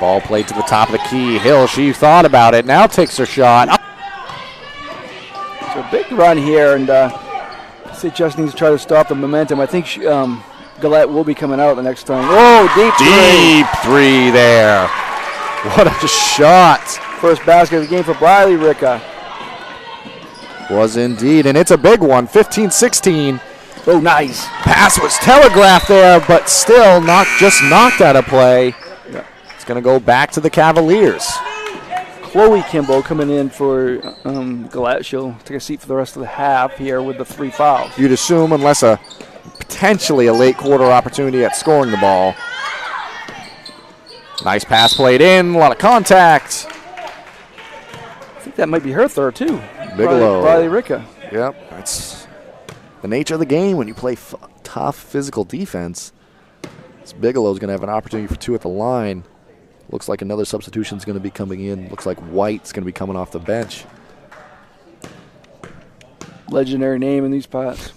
Ball played to the top of the key. Hill, she thought about it. Now takes her shot. Up. So a big run here, and just needs to try to stop the momentum. I think Gillette will be coming out the next time. Oh, deep three there. What a shot. First basket of the game for Briley Ricka. Was indeed, and it's a big one, 15-16. Oh, nice. Pass was telegraphed there, but still knocked out of play. Yeah. It's going to go back to the Cavaliers. Chloe Kimball coming in for Gillette. She'll take a seat for the rest of the half here with the 3 fouls. You'd assume, unless potentially a late quarter opportunity at scoring the ball. Nice pass played in, a lot of contact. I think that might be her 3rd, too. Bigelow. Briley Ricka. Yep, that's the nature of the game when you play tough physical defense. Bigelow's going to have an opportunity for 2 at the line. Looks like another substitution is going to be coming in. Looks like White's going to be coming off the bench. Legendary name in these parts.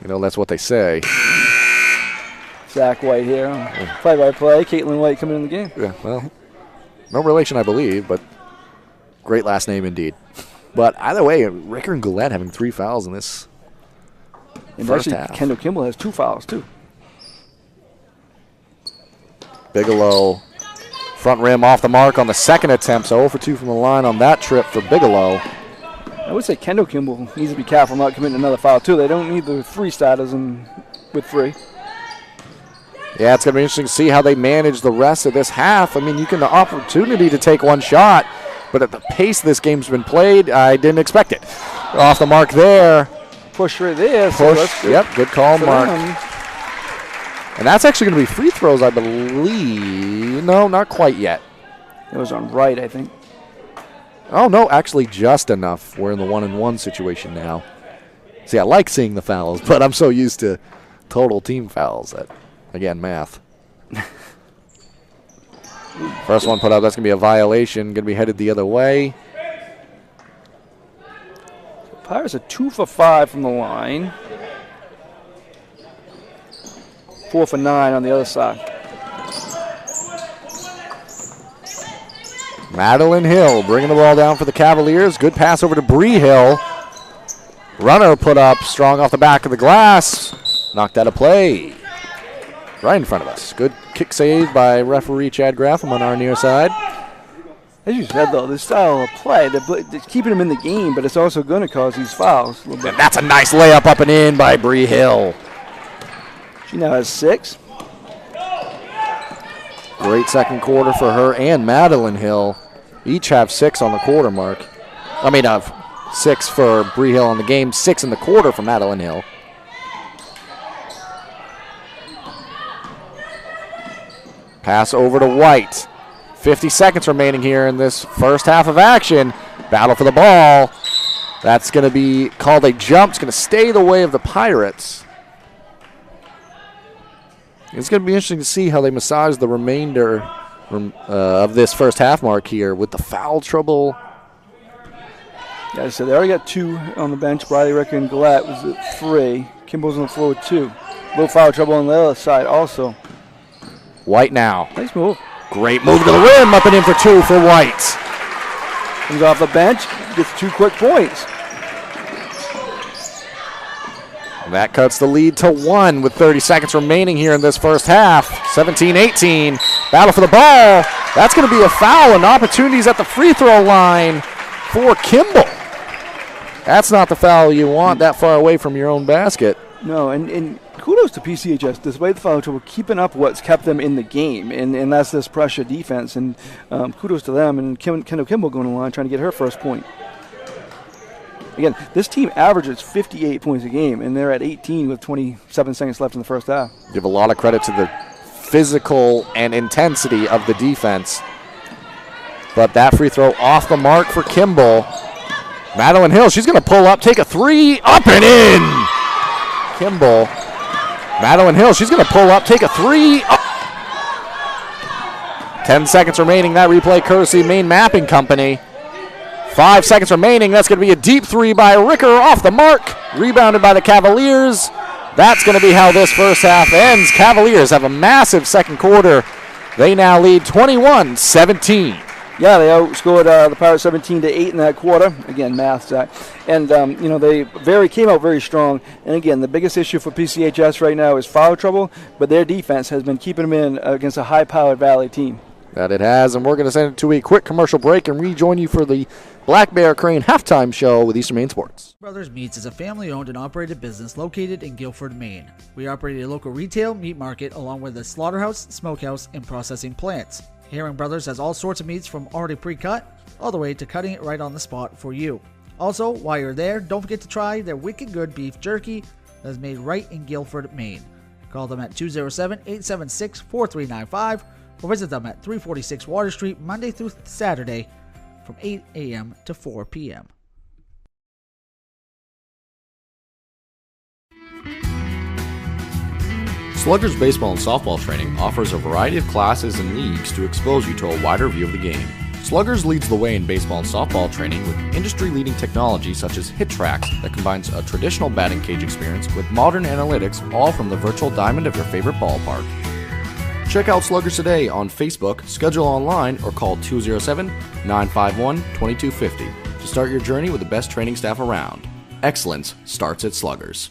That's what they say. Zach White here. Play-by-play. Caitlin White coming in the game. Yeah, well, no relation, I believe, but great last name indeed. But either way, Ricker and Gillette having 3 fouls in this first half. Kendall Kimball has 2 fouls, too. Bigelow, front rim off the mark on the second attempt, so 0 for 2 from the line on that trip for Bigelow. I would say Kendall Kimball needs to be careful not committing another foul, too. They don't need the 3 starters with 3. Yeah, it's going to be interesting to see how they manage the rest of this half. I mean, you get the opportunity to take 1 shot, but at the pace this game's been played, I didn't expect it. Off the mark there. Push right there. Push. So yep, good call, Mark. And that's actually going to be free throws, I believe. No, not quite yet. It was on right, I think. Oh, no, actually just enough. We're in the 1-and-1 situation now. See, I like seeing the fouls, but I'm so used to total team fouls that, again, math. First one put up, that's going to be a violation. Going to be headed the other way. Pirates are 2 for 5 from the line. 4 for 9 on the other side. Madeline Hill bringing the ball down for the Cavaliers. Good pass over to Bree Hill. Runner put up strong off the back of the glass. Knocked out of play. Right in front of us. Good kick save by referee Chad Graffam on our near side. As you said, though, this style of play, they're keeping them in the game, but it's also going to cause these fouls a little bit. And that's a nice layup up and in by Bree Hill. She now has 6. Great second quarter for her and Madeline Hill. Each have 6 on the quarter mark. 6 for Bree Hill on the game, 6 in the quarter for Madeline Hill. Pass over to White. 50 seconds remaining here in this first half of action. Battle for the ball. That's going to be called a jump. It's going to stay the way of the Pirates. It's going to be interesting to see how they massage the remainder of this first half mark here with the foul trouble. Yeah, so they already got 2 on the bench. Briley, Ricker, and Gillette was at 3. Kimball's on the floor with 2. Little foul trouble on the other side also. White now. Nice move. Great move to the rim, up and in for 2 for White. Comes off the bench, gets 2 quick points. And that cuts the lead to 1 with 30 seconds remaining here in this first half. 17-18. Battle for the ball. That's going to be a foul and opportunities at the free throw line for Kimball. That's not the foul you want that far away from your own basket. No, and kudos to PCHS, despite the foul trouble, keeping up what's kept them in the game, and that's this pressure defense. And kudos to them, and Kendall Kimball going to the line trying to get her first point. Again, this team averages 58 points a game, and they're at 18 with 27 seconds left in the first half. Give a lot of credit to the physical and intensity of the defense. But that free throw off the mark for Kimball. Madeline Hill, she's going to pull up, take a 3, up and in. Kimball. Madeline Hill, she's going to pull up, take a 3. Up. 10 seconds remaining. That replay courtesy Maine Mapping Company. 5 seconds remaining. That's going to be a deep 3 by Ricker off the mark. Rebounded by the Cavaliers. That's going to be how this first half ends. Cavaliers have a massive second quarter. They now lead 21-17. Yeah, they outscored the Pirates 17-8 in that quarter. Again, math, Zach. And, they came out very strong. And, again, the biggest issue for PCHS right now is foul trouble, but their defense has been keeping them in against a high-powered Valley team. That it has, and we're going to send it to a quick commercial break and rejoin you for the Black Bear Crane halftime show with Eastern Maine Sports. Brothers Meats is a family-owned and operated business located in Guilford, Maine. We operate a local retail meat market along with a slaughterhouse, smokehouse, and processing plants. Herring Brothers has all sorts of meats from already pre-cut all the way to cutting it right on the spot for you. Also, while you're there, don't forget to try their wicked good beef jerky that is made right in Guilford, Maine. Call them at 207-876-4395 or visit them at 346 Water Street Monday through Saturday from 8 a.m. to 4 p.m. Sluggers Baseball and Softball Training offers a variety of classes and leagues to expose you to a wider view of the game. Sluggers leads the way in baseball and softball training with industry-leading technology such as Hit Tracks that combines a traditional batting cage experience with modern analytics, all from the virtual diamond of your favorite ballpark. Check out Sluggers today on Facebook, schedule online, or call 207-951-2250 to start your journey with the best training staff around. Excellence starts at Sluggers.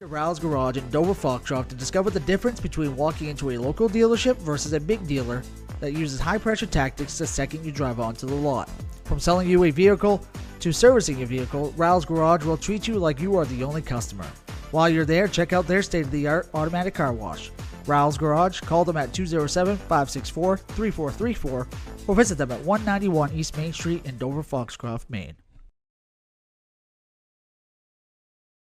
Ral's Garage in Dover Foxcroft to discover the difference between walking into a local dealership versus a big dealer that uses high-pressure tactics the second you drive onto the lot. From selling you a vehicle to servicing your vehicle, Ral's Garage will treat you like you are the only customer. While you're there, check out their state-of-the-art automatic car wash. Ral's Garage, call them at 207-564-3434 or visit them at 191 East Main Street in Dover Foxcroft, Maine.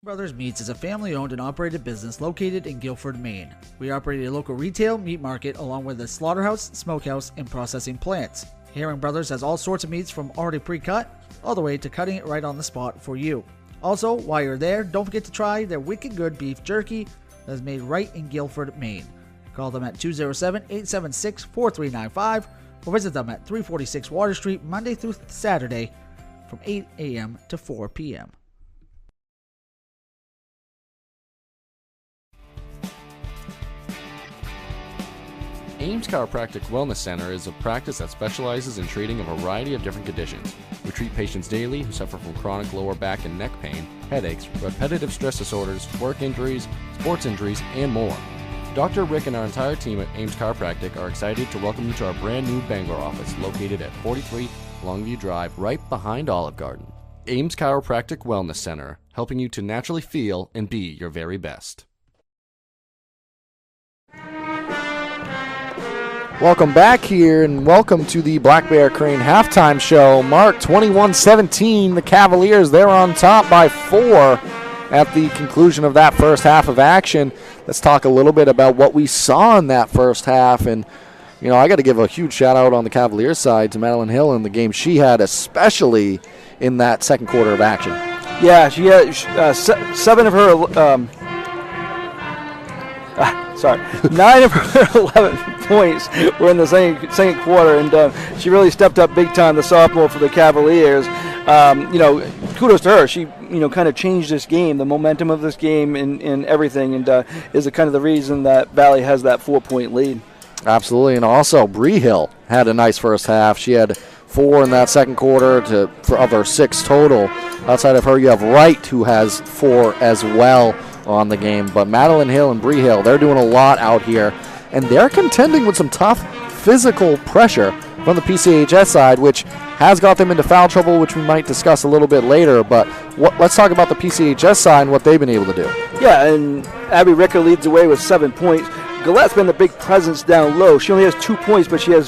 Brothers Meats is a family-owned and operated business located in Guilford, Maine. We operate a local retail meat market along with a slaughterhouse, smokehouse, and processing plants. Herring Brothers has all sorts of meats from already pre-cut all the way to cutting it right on the spot for you. Also, while you're there, don't forget to try their wicked good beef jerky that is made right in Guilford, Maine. Call them at 207-876-4395 or visit them at 346 Water Street Monday through Saturday from 8 a.m. to 4 p.m. Ames Chiropractic Wellness Center is a practice that specializes in treating a variety of different conditions. We treat patients daily who suffer from chronic lower back and neck pain, headaches, repetitive stress disorders, work injuries, sports injuries, and more. Dr. Rick and our entire team at Ames Chiropractic are excited to welcome you to our brand new Bangor office located at 43 Longview Drive, right behind Olive Garden. Ames Chiropractic Wellness Center, helping you to naturally feel and be your very best. Welcome back here, and welcome to the Black Bear Crane halftime show. Mark, 21-17, the Cavaliers, they're on top by 4 at the conclusion of that first half of action. Let's talk a little bit about what we saw in that first half. And, you know, I got to give a huge shout-out on the Cavaliers side to Madeline Hill and the game she had, especially in that second quarter of action. Yeah, she had 7 of her 9 of her 11 points were in the second quarter, and she really stepped up big time, the sophomore for the Cavaliers. Kudos to her. She, kind of changed this game, the momentum of this game and everything, and is kind of the reason that Valley has that 4-point lead. Absolutely, and also Bree Hill had a nice first half. She had 4 in that second quarter of her 6 total. Outside of her, you have Wright, who has 4 as well on the game. But Madeline Hill and Bree Hill, they're doing a lot out here, and they're contending with some tough physical pressure from the PCHS side, which has got them into foul trouble, which we might discuss a little bit later. But let's talk about the PCHS side and what they've been able to do. Yeah, and Abby Ricker leads the way with 7 points. Galette's been the big presence down low. She only has 2 points, but she has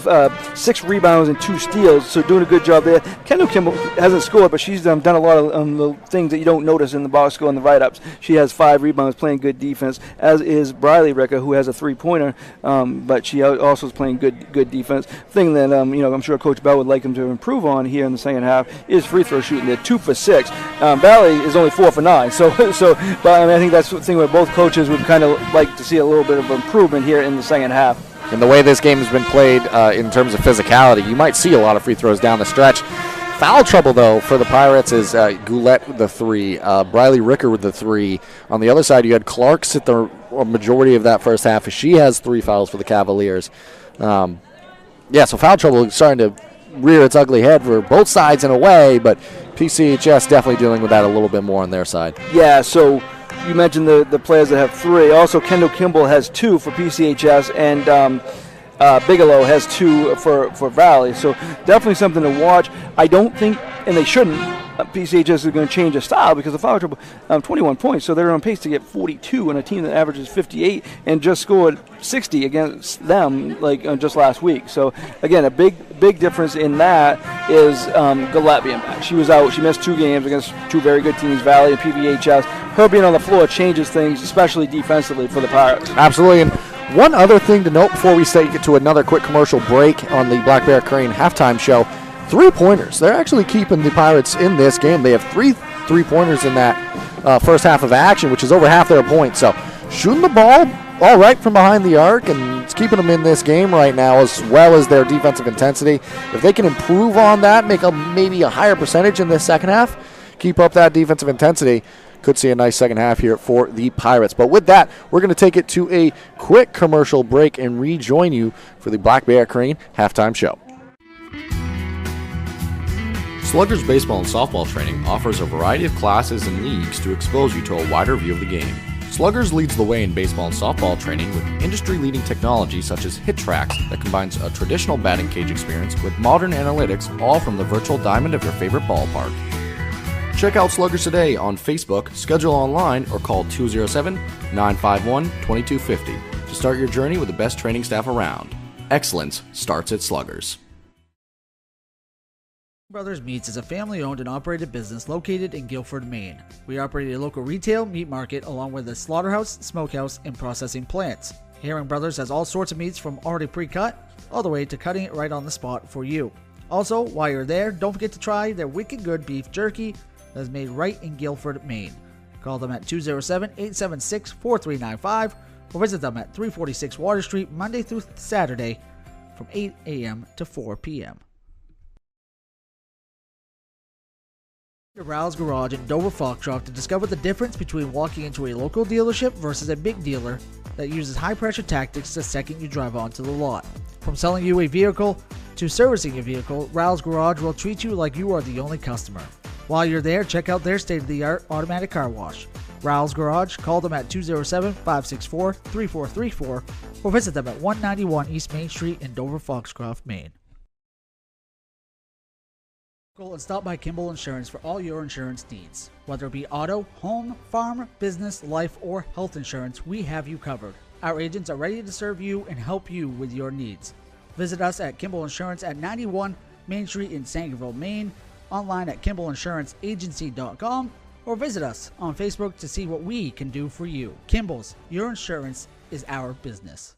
6 rebounds and 2 steals, so doing a good job there. Kendall Kimball hasn't scored, but she's done a lot of the things that you don't notice in the box score and the write-ups. She has 5 rebounds, playing good defense, as is Briley Ricker, who has a 3-pointer, but she also is playing good defense. Thing that I'm sure Coach Bell would like him to improve on here in the second half is free throw shooting. They're 2 for 6. Valley is only 4 for 9, but I think that's the thing where both coaches would kind of like to see a little bit of improvement here in the second half. And the way this game has been played in terms of physicality, you might see a lot of free throws down the stretch. Foul trouble, though, for the Pirates is Goulette with the 3, Briley Ricker with the 3. On the other side, you had Clark sit the majority of that first half. She has 3 fouls for the Cavaliers. So foul trouble is starting to rear its ugly head for both sides in a way, but PCHS definitely dealing with that a little bit more on their side. Yeah, so you mentioned the players that have 3. Also, Kendall Kimball has 2 for PCHS, and Bigelow has 2 for Valley. So definitely something to watch. I don't think, and they shouldn't, PCHS is going to change their style because of foul trouble. 21 points, so they're on pace to get 42 on a team that averages 58 and just scored 60 against them just last week. So again, a big difference in that is Galette being back. She was out. She missed 2 games against 2 very good teams, Valley and PVHS. Her being on the floor changes things, especially defensively for the Pirates. Absolutely. And one other thing to note before we take it to another quick commercial break on the Black Bear Crane halftime show, 3-pointers. They're actually keeping the Pirates in this game. They have 3 3-pointers in that first half of action, which is over half their points. So shooting the ball all right from behind the arc, and it's keeping them in this game right now, as well as their defensive intensity. If they can improve on that, make maybe a higher percentage in this second half, keep up that defensive intensity, could see a nice second half here for the Pirates. But with that, we're going to take it to a quick commercial break and rejoin you for the Black Bear Crane halftime show. Sluggers baseball and softball training offers a variety of classes and leagues to expose you to a wider view of the game. Sluggers leads the way in baseball and softball training with industry-leading technology such as Hit Tracks that combines a traditional batting cage experience with modern analytics, all from the virtual diamond of your favorite ballpark. Check out Sluggers today on Facebook, schedule online, or call 207-951-2250 to start your journey with the best training staff around. Excellence starts at Sluggers. Brothers Meats is a family-owned and operated business located in Guilford, Maine. We operate a local retail meat market along with a slaughterhouse, smokehouse, and processing plants. Herring Brothers has all sorts of meats from already pre-cut all the way to cutting it right on the spot for you. Also, while you're there, don't forget to try their wicked good beef jerky that is made right in Guilford, Maine. Call them at 207-876-4395 or visit them at 346 Water Street Monday through Saturday from 8 a.m. to 4 p.m. To Rouse Garage in Dover Foxtrot to discover the difference between walking into a local dealership versus a big dealer that uses high-pressure tactics the second you drive onto the lot. From selling you a vehicle to servicing your vehicle, Rouse Garage will treat you like you are the only customer. While you're there, check out their state-of-the-art automatic car wash. Rouse Garage, call them at 207-564-3434 or visit them at 191 East Main Street in Dover Foxcroft, Maine. Call and stop by Kimball Insurance for all your insurance needs. Whether it be auto, home, farm, business, life, or health insurance, we have you covered. Our agents are ready to serve you and help you with your needs. Visit us at Kimball Insurance at 91 Main Street in Sangerville, Maine, online at KimballInsuranceAgency.com, or visit us on Facebook to see what we can do for you. Kimball's, your insurance is our business.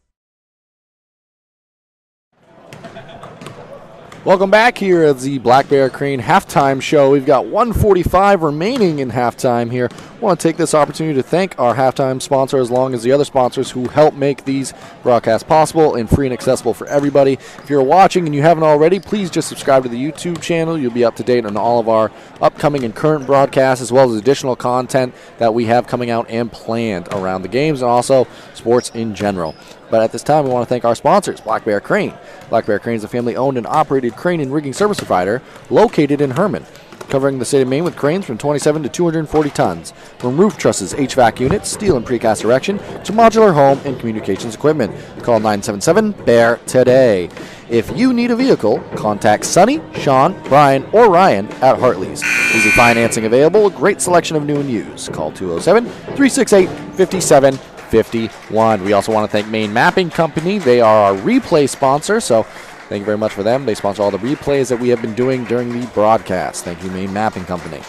Welcome back here at the Black Bear Crane halftime show. We've got 1:45 remaining in halftime here. I want to take this opportunity to thank our halftime sponsor as long as the other sponsors who help make these broadcasts possible and free and accessible for everybody. If you're watching and you haven't already, please just subscribe to the YouTube channel. You'll be up to date on all of our upcoming and current broadcasts as well as additional content that we have coming out and planned around the games and also sports in general. But at this time, we want to thank our sponsors, Black Bear Crane. Black Bear Crane is a family-owned and operated crane and rigging service provider located in Herman, covering the state of Maine with cranes from 27 to 240 tons. From roof trusses, HVAC units, steel and precast erection, to modular home and communications equipment. Call 977-BEAR today. If you need a vehicle, contact Sonny, Sean, Brian, or Ryan at Hartley's. Easy financing available, a great selection of new and used. Call 207-368-5751. We also want to thank Maine Mapping Company. They are our replay sponsor, so thank you very much for them. They sponsor all the replays that we have been doing during the broadcast. Thank you, Maine Mapping Company.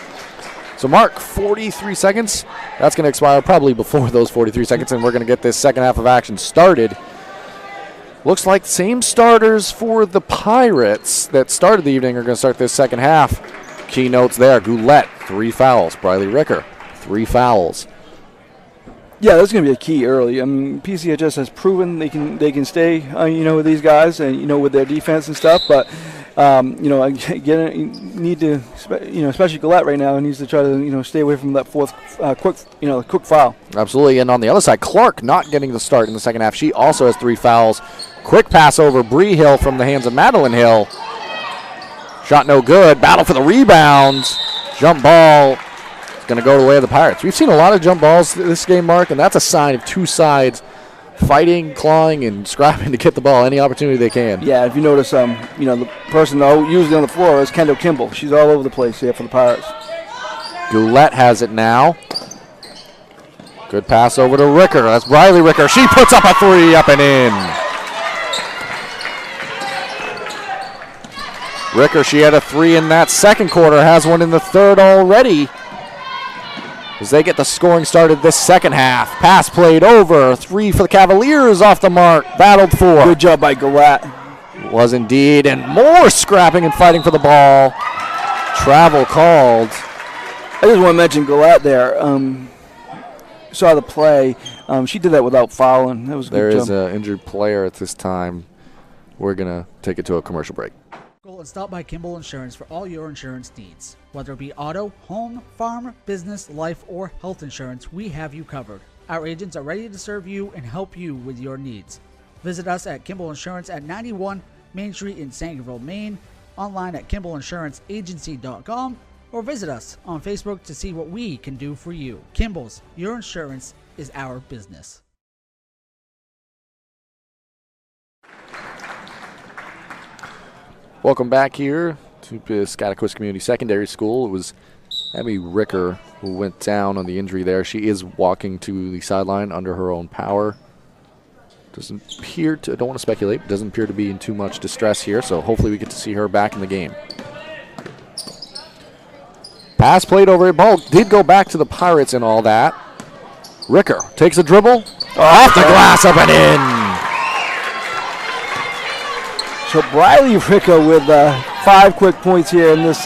So, Mark, 43 seconds. That's going to expire probably before those 43 seconds, and we're going to get this second half of action started. Looks like the same starters for the Pirates that started the evening are going to start this second half. Key notes there. Goulette, 3 fouls. Briley Ricker, 3 fouls. Yeah, that's going to be a key early. I mean, PCHS has proven they can stay, with these guys and with their defense and stuff. But again, you need to, especially Gillette right now, needs to try to stay away from that fourth quick foul. Absolutely. And on the other side, Clark not getting the start in the second half. She also has 3 fouls. Quick pass over Bree Hill from the hands of Madeline Hill. Shot no good. Battle for the rebound. Jump ball. Going to go the way of the Pirates. We've seen a lot of jump balls this game, Mark, and that's a sign of two sides fighting, clawing, and scrapping to get the ball any opportunity they can. Yeah, if you notice, the person usually on the floor is Kendall Kimball. She's all over the place here for the Pirates. Goulette has it now. Good pass over to Ricker. That's Riley Ricker. She puts up a 3 up and in. Ricker, she had a 3 in that second quarter, has one in the third already. As they get the scoring started this second half. Pass played over. 3 for the Cavaliers off the mark. Battled for. Good job by Goulette. Was indeed. And more scrapping and fighting for the ball. Travel called. I just want to mention Goulette there. Saw the play. She did that without fouling. That was a good job. There is an injured player at this time. We're going to take it to a commercial break. And stop by Kimball Insurance for all your insurance needs. Whether it be auto, home, farm, business, life, or health insurance, we have you covered. Our agents are ready to serve you and help you with your needs. Visit us at Kimball Insurance at 91 Main Street in Sangerville, Maine, online at KimballInsuranceAgency.com, or visit us on Facebook to see what we can do for you. Kimball's, your insurance is our business. Welcome back here to Piscataquis Community Secondary School. It was Abby Ricker who went down on the injury there. She is walking to the sideline under her own power. Doesn't appear to, I don't want to speculate, but doesn't appear to be in too much distress here, so hopefully we get to see her back in the game. Pass played over. Ball did go back to the Pirates and all that. Ricker takes a dribble. Off the glass, up and in. So Briley Ricker with 5 quick points here in this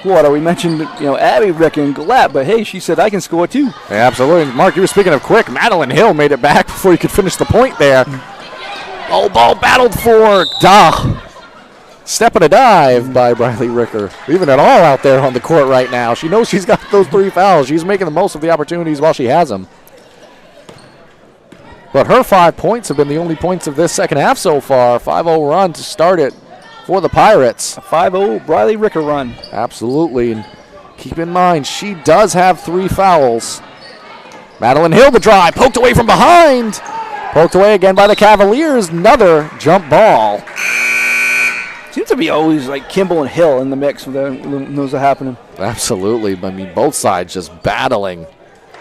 quarter. We mentioned, Abby Ricker and Gillette, but hey, she said I can score too. Yeah, absolutely. Mark, you were speaking of quick. Madeline Hill made it back before you could finish the point there. Oh, ball battled for. Step and a dive by Briley Ricker. Leaving it all out there on the court right now. She knows she's got those 3 fouls. She's making the most of the opportunities while she has them. But her 5 points have been the only points of this second half so far. 5-0 run to start it for the Pirates. A 5-0 Briley Ricker run. Absolutely. And keep in mind, she does have 3 fouls. Madeline Hill the drive. Poked away from behind. Poked away again by the Cavaliers. Another jump ball. Seems to be always like Kimball and Hill in the mix when those are happening. Absolutely. I mean, both sides just battling.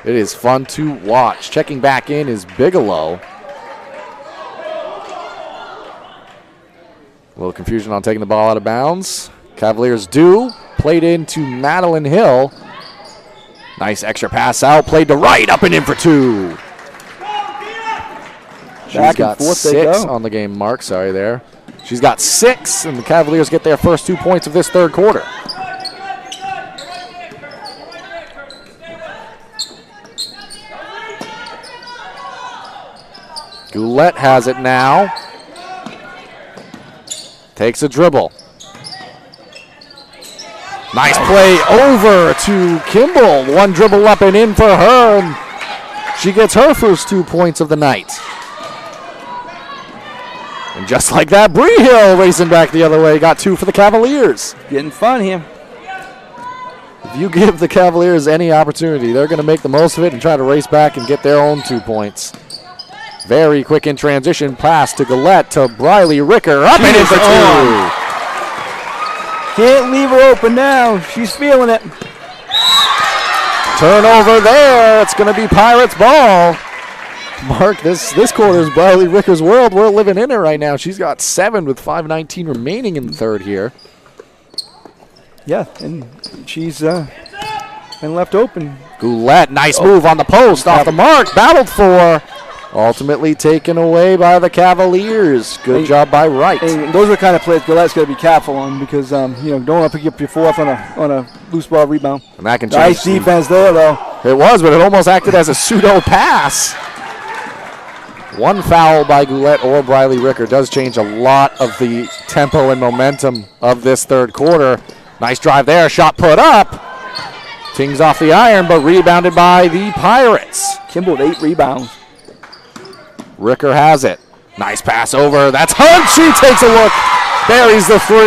It is fun to watch. Checking back in is Bigelow. A little confusion on taking the ball out of bounds. Cavaliers do. Played into Madeline Hill. Nice extra pass out. Played to right. Up and in for 2. She's got 6 on the game, Mark. Sorry there. She's got 6, and the Cavaliers get their first 2 points of this third quarter. Goulet has it now. Takes a dribble. Nice play over to Kimball. 1 dribble up and in for her, and she gets her first 2 points of the night. And just like that, Bree Hill racing back the other way. Got 2 for the Cavaliers. Getting fun here. If you give the Cavaliers any opportunity, they're going to make the most of it and try to race back and get their own 2 points. Very quick in transition pass to Gillette to Briley Ricker. Up and in for 2. Can't leave her open now. She's feeling it. Turnover there. It's going to be Pirates ball. Mark, this quarter is Briley Ricker's world. We're living in it right now. She's got 7 with 5:19 remaining in the third here. Yeah, and she's been left open. Goulet, nice move on the post, off the mark, battled for. Ultimately taken away by the Cavaliers. Good job by Wright. And those are the kind of plays Gillette's got to be careful on because don't want to pick up your 4th on a loose ball rebound. And that can nice defense there, though. It was, but it almost acted as a pseudo pass. 1 foul by Goulet or Briley Ricker does change a lot of the tempo and momentum of this third quarter. Nice drive there, shot put up. Tings off the iron, but rebounded by the Pirates. Kimball with 8 rebounds. Ricker has it. Nice pass over. That's Hunt. She takes a look. Buries the 3.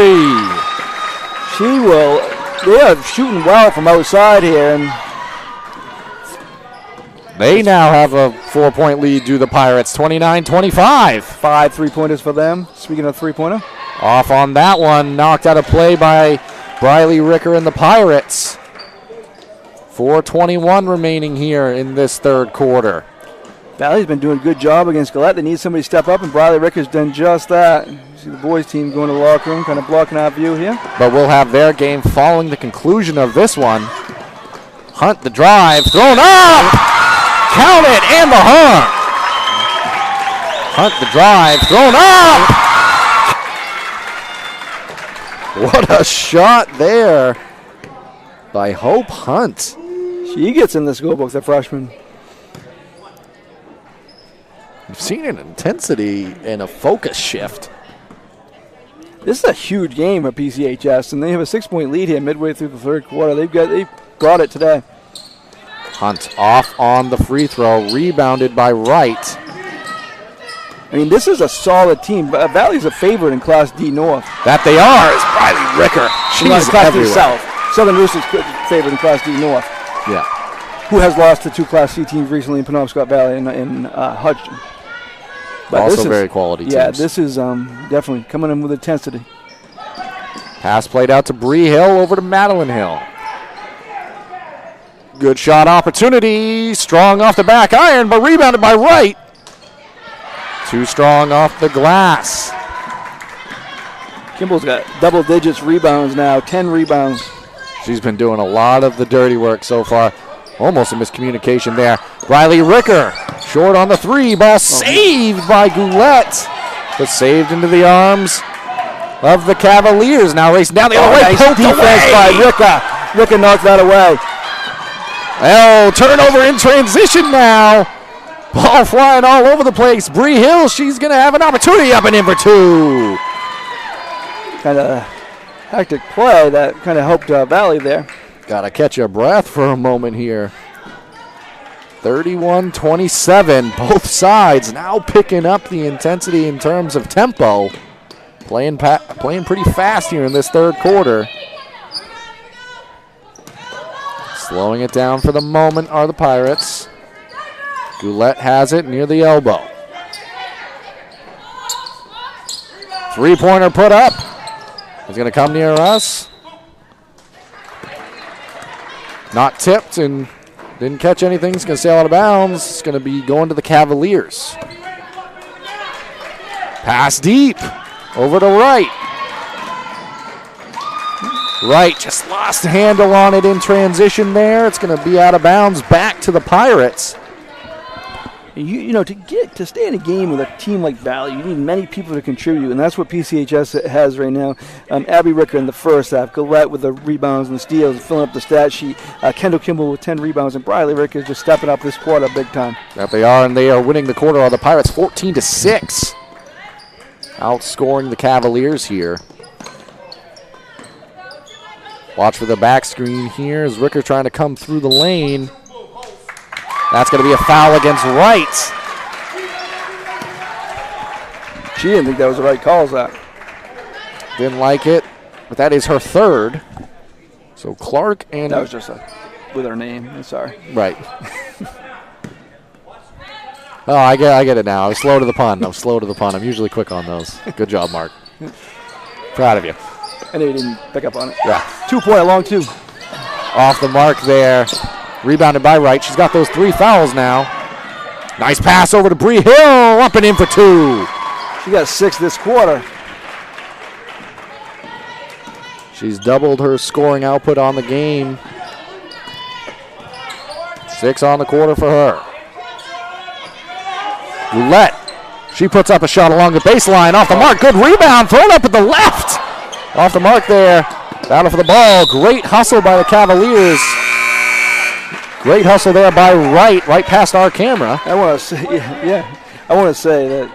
They are shooting well from outside here. And they now have a 4-point lead to the Pirates, 29-25. 5 3-pointers for them. Speaking of 3-pointer. Off on that one. Knocked out of play by Briley Ricker and the Pirates. 4:21 remaining here in this third quarter. Valley's been doing a good job against Gillette. They need somebody to step up, and Briley Ricker's done just that. You see the boys' team going to the locker room, kind of blocking our view here. But we'll have their game following the conclusion of this one. Hunt the drive, thrown up! Count it, and the Hunt! Hunt the drive, thrown up! What a shot there by Hope Hunt. She gets in the scorebook, the freshman. We've seen an intensity and a focus shift. This is a huge game at PCHS, and they have a 6-point lead here midway through the third quarter. They brought it today. Hunt off on the free throw, rebounded by Wright. I mean, this is a solid team. Valley's a favorite in Class D North. That they are is Briley Ricker. She's Class everywhere. D South. Southern Roosters favorite in Class D North. Yeah. Who has lost to 2 Class C teams recently in Penobscot Valley and Hodgson. But also very quality teams. Yeah, this is definitely coming in with intensity. Pass played out to Bree Hill, over to Madeline Hill. Good shot opportunity. Strong off the back iron, but rebounded by Wright. Too strong off the glass. Kimball's got double digits rebounds now, 10 rebounds She's been doing a lot of the dirty work so far. Almost a miscommunication there. Riley Ricker, short on the three. Ball saved by Goulette, but saved into the arms of the Cavaliers. Now racing down the other way. Nice defense by Ricker. Ricker knocked that away. Turnover in transition now. Ball flying all over the place. Bree Hill, she's going to have an opportunity up and in for two. Kind of hectic play that kind of helped Valley there. Got to catch your breath for a moment here. 31-27, both sides now picking up the intensity in terms of tempo. Playing pretty fast here in this third quarter. Slowing it down for the moment are the Pirates. Goulette has it near the elbow. Three-pointer put up. It's going to come near us. Not tipped and didn't catch anything. It's going to sail out of bounds. It's going to be going to the Cavaliers. Pass deep. Over to Wright. Wright just lost a handle on it in transition there. It's going to be out of bounds back to the Pirates. You know, to stay in a game with a team like Valley, you need many people to contribute, and that's what PCHS has right now. Abby Ricker in the first half, Goulette with the rebounds and the steals, filling up the stat sheet. Kendall Kimball with 10 rebounds, and Briley Ricker is just stepping up this quarter big time. That they are, and they are winning the quarter. Are the Pirates 14-6, outscoring the Cavaliers here. Watch for the back screen here as Ricker trying to come through the lane. That's going to be a foul against Wright. She didn't think that was the right call, Zach. Didn't like it, but that is her third. So Clark and... That was just with her name. I'm sorry. Right. Oh, I get it now. I was slow to the pun. I'm usually quick on those. Good job, Mark. Proud of you. I know you didn't pick up on it. Yeah. 2-point, long two. Off the mark there. Rebounded by Wright. She's got those 3 fouls now. Nice pass over to Bree Hill. Up and in for 2. She got 6 this quarter. She's doubled her scoring output on the game. 6 on the quarter for her. Roulette. She puts up a shot along the baseline. Off the mark. Good rebound. Thrown up at the left. Off the mark there. Battle for the ball. Great hustle by the Cavaliers. Great hustle there by Wright. Right past our camera. I want to say, I want to say that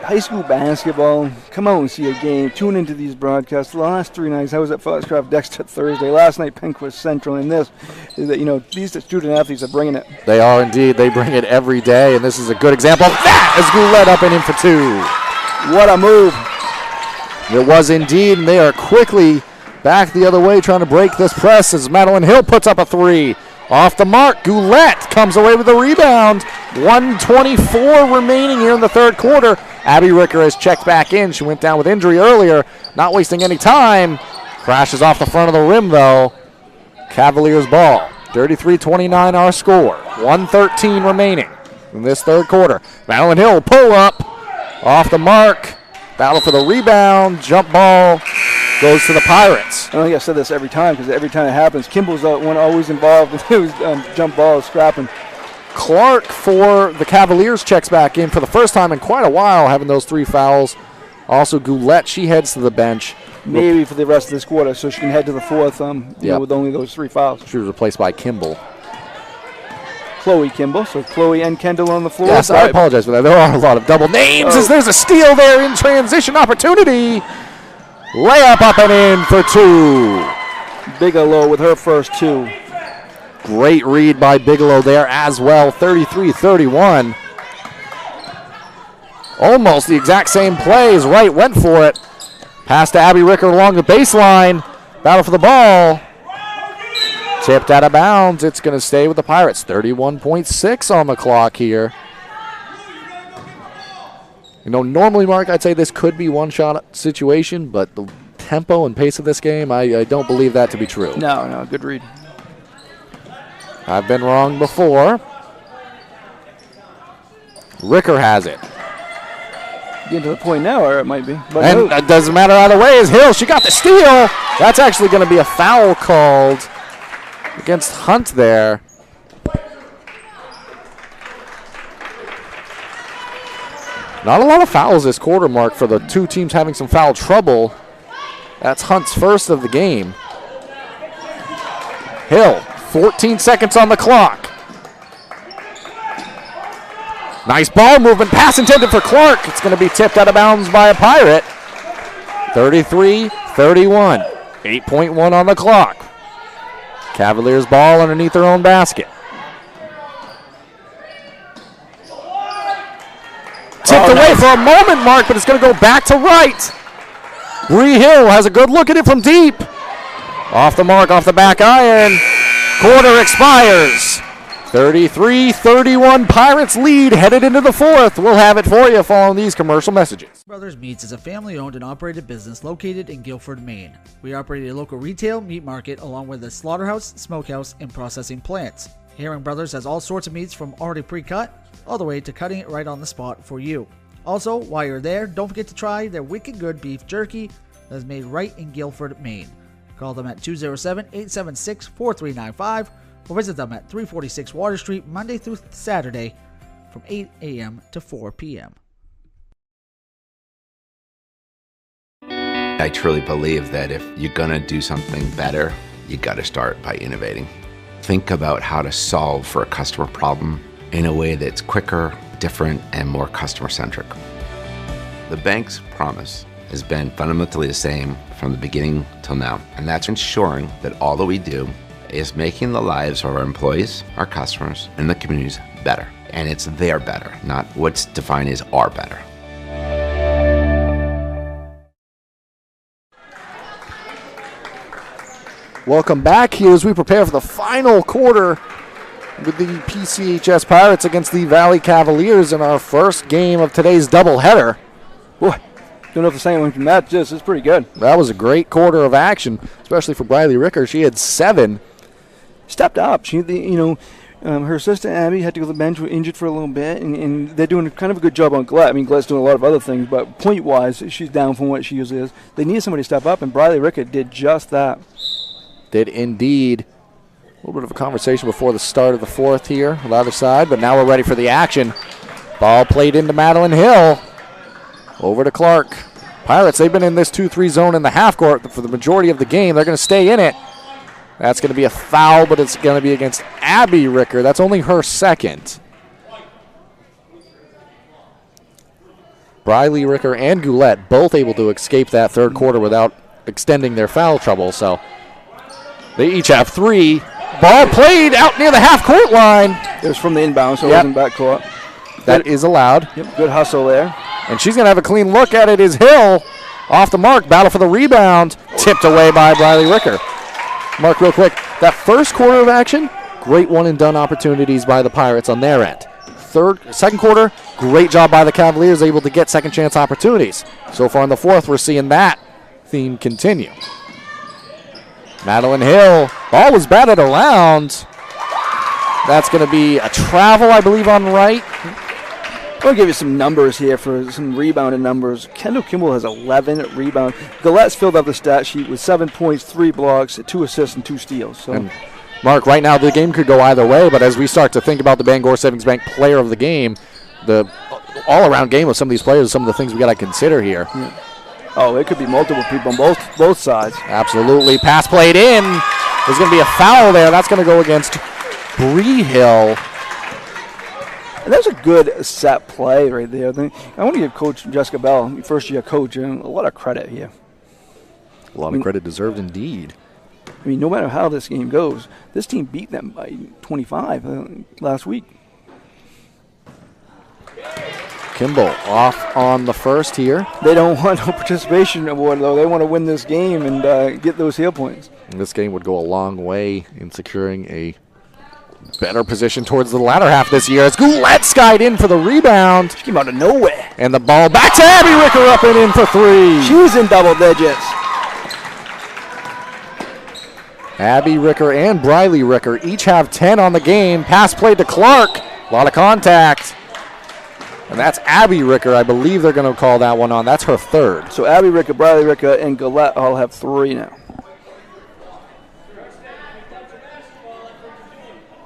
high school basketball, come out and see a game. Tune into these broadcasts. The last 3 nights, I was at Foxcroft Dexter Thursday. Last night, Penquist Central. And this is that, these student athletes are bringing it. They are indeed. They bring it every day. And this is a good example of that as Goulette up and in for 2. What a move. It was indeed. And they are quickly back the other way trying to break this press as Madeline Hill puts up a 3. Off the mark, Goulette comes away with the rebound. 1:24 remaining here in the third quarter. Abby Ricker has checked back in. She went down with injury earlier, not wasting any time. Crashes off the front of the rim, though. Cavaliers ball. 33-29 our score. 1:13 remaining in this third quarter. Madeline Hill pull up. Off the mark. Battle for the rebound. Jump ball. Goes to the Pirates. I don't think I've said this every time because every time it happens, Kimball's the one always involved. It was jump ball, scrapping. Clark for the Cavaliers checks back in for the first time in quite a while, having those 3 fouls. Also, Goulette, she heads to the bench. Maybe for the rest of this quarter, so she can head to the fourth with only those 3 fouls. She was replaced by Kimball. Chloe Kimball, so Chloe and Kendall on the floor. Yes, I apologize for that. There are a lot of double names as there's a steal there in transition opportunity. Layup up and in for 2. Bigelow with her first 2. Great read by Bigelow there as well. 33-31. Almost the exact same play as Wright went for it. Pass to Abby Ricker along the baseline. Battle for the ball. Tipped out of bounds. It's going to stay with the Pirates. 31.6 on the clock here. Normally, Mark, I'd say this could be one-shot situation, but the tempo and pace of this game, I don't believe that to be true. No, good read. I've been wrong before. Ricker has it. getting to the point now, or it might be. But And no. it doesn't matter either way. Is Hill. She got the steal. That's actually going to be a foul called against Hunt there. Not a lot of fouls this quarter, Mark, for the two teams having some foul trouble. That's Hunt's first of the game. Hill, 14 seconds on the clock. Nice ball movement. Pass intended for Clark. It's going to be tipped out of bounds by a Pirate. 33-31. 8.1 on the clock. Cavaliers ball underneath their own basket. Tipped away for a moment, Mark, but it's going to go back to right. Bree Hill has a good look at it from deep. Off the mark, off the back iron. Quarter expires. 33-31 Pirates lead headed into the fourth. We'll have it for you following these commercial messages. Brothers Meats is a family-owned and operated business located in Guilford, Maine. We operate a local retail meat market along with a slaughterhouse, smokehouse, and processing plants. Herring Brothers has all sorts of meats from already pre-cut all the way to cutting it right on the spot for you. Also, while you're there, don't forget to try their wicked good beef jerky that is made right in Guilford, Maine. Call them at 207-876-4395 or visit them at 346 Water Street Monday through Saturday from 8 a.m. to 4 p.m. I truly believe that if you're gonna do something better, you gotta start by innovating. Think about how to solve for a customer problem in a way that's quicker, different, and more customer-centric. The bank's promise has been fundamentally the same from the beginning till now, and that's ensuring that all that we do is making the lives of our employees, our customers, and the communities better. And it's their better, not what's defined as our better. Welcome back here as we prepare for the final quarter with the PCHS Pirates against the Valley Cavaliers in our first game of today's doubleheader. Boy, don't know if the same one can match this. It's pretty good. That was a great quarter of action, especially for Briley Ricker. She had 7. Stepped up. Her assistant Abby had to go to the bench, was injured for a little bit, and they're doing kind of a good job on Gillette. I mean, Gillette's doing a lot of other things, but point-wise, she's down from what she usually is. They needed somebody to step up, and Briley Ricker did just that. Did indeed. A little bit of a conversation before the start of the fourth here on the other side, but now we're ready for the action. Ball played into Madeline Hill. Over to Clark. Pirates, they've been in this 2-3 zone in the half court for the majority of the game. They're going to stay in it. That's going to be a foul, but it's going to be against Abby Ricker. That's only her second. Briley Ricker and Goulette both able to escape that third quarter without extending their foul trouble. So they each have 3. Ball played out near the half-court line. It was from the inbound, so it wasn't backcourt. That is allowed. Yep, good hustle there. And she's going to have a clean look at it. Is Hill off the mark. Battle for the rebound. Tipped away by Briley Ricker. Mark, real quick, that first quarter of action, great one-and-done opportunities by the Pirates on their end. Second quarter, great job by the Cavaliers, able to get second-chance opportunities. So far in the fourth, we're seeing that theme continue. Madeline Hill, ball was batted around. That's going to be a travel, I believe, on right. I'll give you some numbers here for some rebounded numbers. Kendall Kimball has 11 rebounds. Galette's filled up the stat sheet with 7 points, 3 blocks, 2 assists, and 2 steals. So, and Mark, right now the game could go either way, but as we start to think about the Bangor Savings Bank player of the game, the all-around game of some of these players, some of the things we got to consider here. Yeah. Oh, it could be multiple people on both sides. Absolutely. Pass played in. There's going to be a foul there. That's going to go against Bree Hill. And that's a good set play right there. I want to give Coach Jessica Bell, first-year coach, a lot of credit here. A lot of credit deserved indeed. I mean, no matter how this game goes, this team beat them by 25 last week. Kimball off on the first here. They don't want no participation award, though. They want to win this game and get those heel points. And this game would go a long way in securing a better position towards the latter half this year as Goulette skied in for the rebound. She came out of nowhere. And the ball back to Abby Ricker, up and in for 3. She's in double digits. Abby Ricker and Briley Ricker each have 10 on the game. Pass played to Clark. A lot of contact. And that's Abby Ricker. I believe they're going to call that one on. That's her third. So Abby Ricker, Bradley Ricker, and Gillette all have 3 now.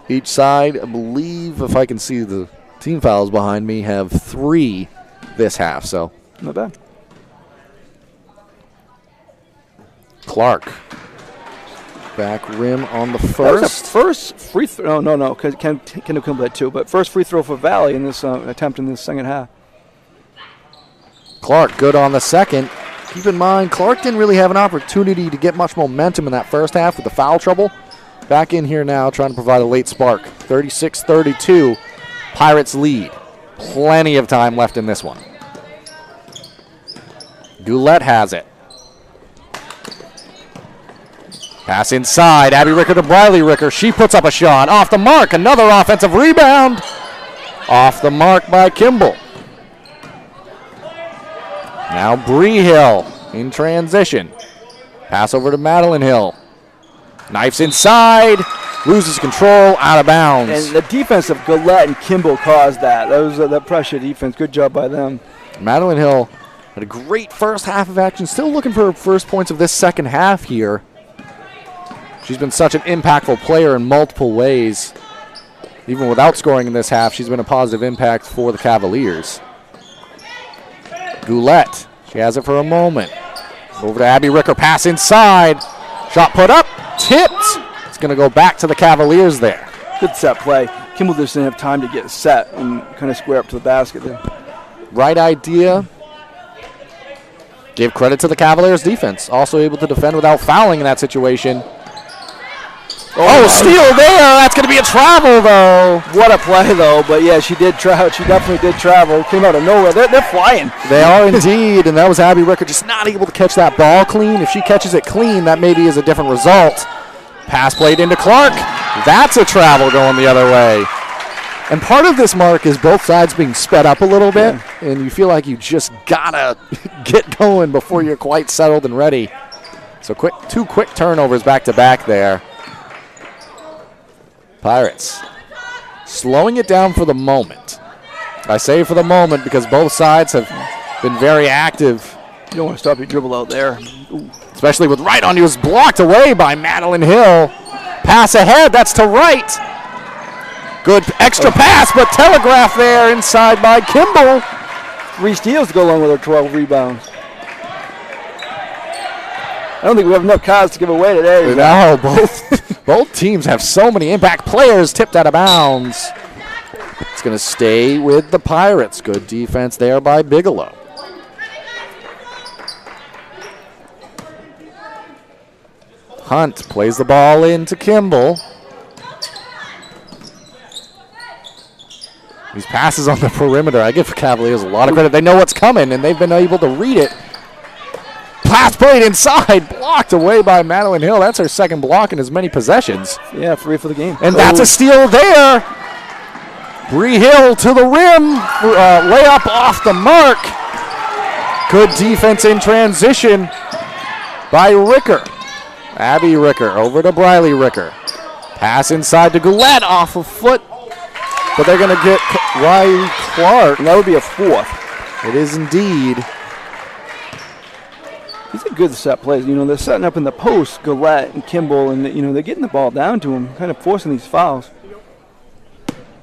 Each side, I believe, if I can see the team fouls behind me, have 3 this half. So Not bad. Clark. Back rim on the That was a first. first free throw. No, because Kendall Kimball had 2, but first free throw for Valley in this attempt in this second half. Clark good on the second. Keep in mind, Clark didn't really have an opportunity to get much momentum in that first half with the foul trouble. Back in here now, trying to provide a late spark. 36-32, Pirates lead. Plenty of time left in this one. Goulet has it. Pass inside, Abby Ricker to Briley Ricker. She puts up a shot. Off the mark, another offensive rebound. Off the mark by Kimball. Now Bree Hill in transition. Pass over to Madeline Hill. Knifes inside, loses control, out of bounds. And the defense of Gillette and Kimball caused that. That was that pressure defense. Good job by them. Madeline Hill had a great first half of action. Still looking for her first points of this second half here. She's been such an impactful player in multiple ways. Even without scoring in this half, she's been a positive impact for the Cavaliers. Goulet, she has it for a moment. Over to Abby Ricker, pass inside. Shot put up, tipped. It's going to go back to the Cavaliers there. Good set play. Kimball just didn't have time to get set and kind of square up to the basket there. Right idea. Give credit to the Cavaliers defense. Also able to defend without fouling in that situation. Oh, steal there. That's going to be a travel, though. What a play, though. But, yeah, she did travel. She definitely did travel. Came out of nowhere. They're flying. They are indeed, and that was Abby Ricker just not able to catch that ball clean. If she catches it clean, that maybe is a different result. Pass played into Clark. That's a travel going the other way. And part of this, Mark, is both sides being sped up a little bit, and you feel like you just got to get going before you're quite settled and ready. So 2 quick turnovers back-to-back there. Pirates slowing it down for the moment. I say for the moment because both sides have been very active. You don't want to stop your dribble out there. Ooh. Especially with right on you. Was blocked away by Madeline Hill. Pass ahead, that's to right. Good extra pass, but telegraph there inside by Kimball. 3 steals to go along with her 12 rebounds. I don't think we have enough cards to give away today. No, both teams have so many impact players tipped out of bounds. It's going to stay with the Pirates. Good defense there by Bigelow. Hunt plays the ball into Kimball. These passes on the perimeter, I give Cavaliers a lot of credit. They know what's coming, and they've been able to read it. Pass played inside, blocked away by Madeline Hill. That's her second block in as many possessions. Yeah, 3 for the game. And that's a steal there. Bree Hill to the rim. Layup off the mark. Good defense in transition by Ricker. Abby Ricker over to Briley Ricker. Pass inside to Goulet off a foot. But they're going to get Riley Clark. And that would be a 4th. It is indeed. These are good set plays. You know, they're setting up in the post, Goulet and Kimball, and, you know, they're getting the ball down to them, kind of forcing these fouls.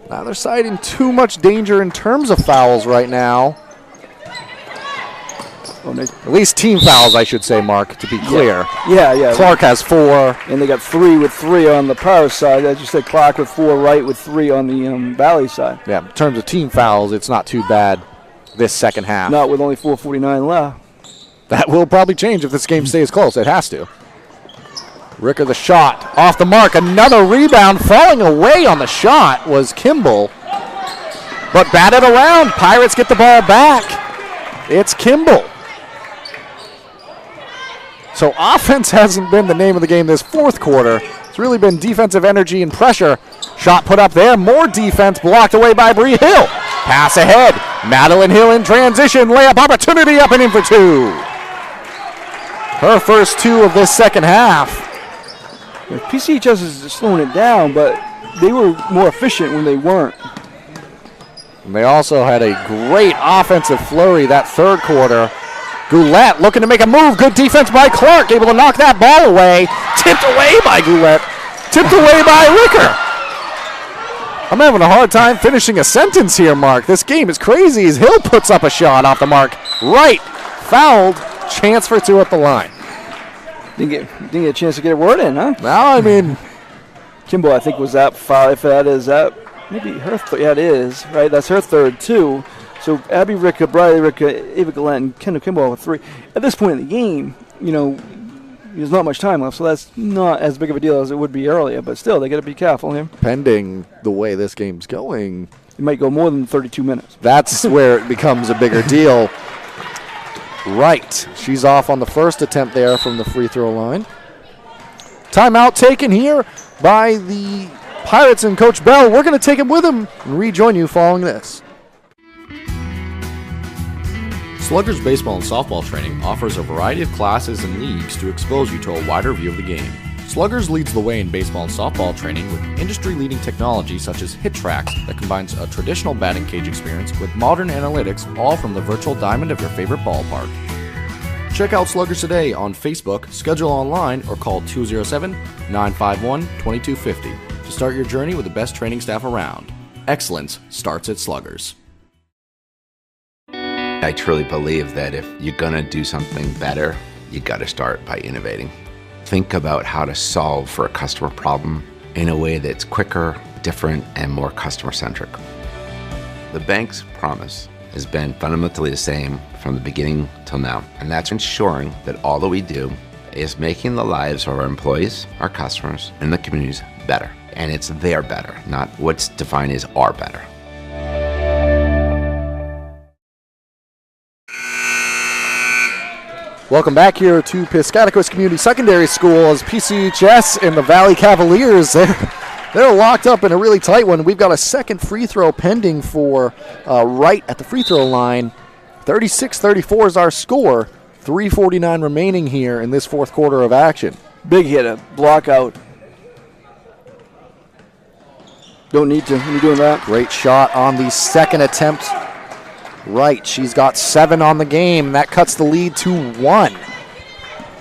Neither side in too much danger in terms of fouls right now. At least team fouls, I should say, Mark, to be clear. Yeah. Clark has 4. And they got 3 with 3 on the Pirates side. As you said, Clark with 4, Wright with 3 on the Valley side. Yeah, in terms of team fouls, it's not too bad this second half. Not with only 4:49 left. That will probably change if this game stays close. It has to. Ricker the shot. Off the mark. Another rebound. Falling away on the shot was Kimball. But batted around. Pirates get the ball back. It's Kimball. So offense hasn't been the name of the game this fourth quarter. It's really been defensive energy and pressure. Shot put up there. More defense blocked away by Bree Hill. Pass ahead. Madeline Hill in transition. Layup opportunity up and in for 2. Her first 2 of this second half. Yeah, PCHS is slowing it down, but they were more efficient when they weren't. And they also had a great offensive flurry that third quarter. Goulet looking to make a move. Good defense by Clark, able to knock that ball away. Tipped away by Goulet. Tipped away by Ricker. I'm having a hard time finishing a sentence here, Mark. This game is crazy as Hill puts up a shot off the mark. Right. Fouled. Chance for two at the line. Didn't get a chance to get a word in, huh? Well, I mean, Kimball, I think, was that foul. If that is that, maybe her. Yeah, it is. Right, that's her third too. So Abby Ricker, Briley Ricker, Ava Gillette, and Kendall Kimball with three. At this point in the game, there's not much time left, so that's not as big of a deal as it would be earlier. But still, they got to be careful here. pending the way this game's going, It might go more than 32 minutes. that's where it becomes a bigger deal. Right. She's off on the first attempt there from the free throw line. Timeout taken here by the Pirates and Coach Bell. We're going to take him with him and rejoin you following this. Sluggers baseball and softball training offers a variety of classes and leagues to expose you to a wider view of the game. Sluggers leads the way in baseball and softball training with industry-leading technology such as HitTrax that combines a traditional batting cage experience with modern analytics, all from the virtual diamond of your favorite ballpark. Check out Sluggers today on Facebook, schedule online, or call 207-951-2250 to start your journey with the best training staff around. Excellence starts at Sluggers. I truly believe that if you're going to do something better, you got to start by innovating. Think about how to solve for a customer problem in a way that's quicker, different, and more customer-centric. The bank's promise has been fundamentally the same from the beginning till now, and that's ensuring that all that we do is making the lives of our employees, our customers, and the communities better. And it's their better, not what's defined as our better. Welcome back here to Piscataquis Community Secondary School as PCHS and the Valley Cavaliers. They're locked up in a really tight one. We've got a second free throw pending for Wright at the free throw line. 36-34 is our score. 3:49 remaining here in this fourth quarter of action. Big hit, a block out. Don't need to when you're doing that. Great shot on the second attempt. Right, she's got 7 on the game. That cuts the lead to 1.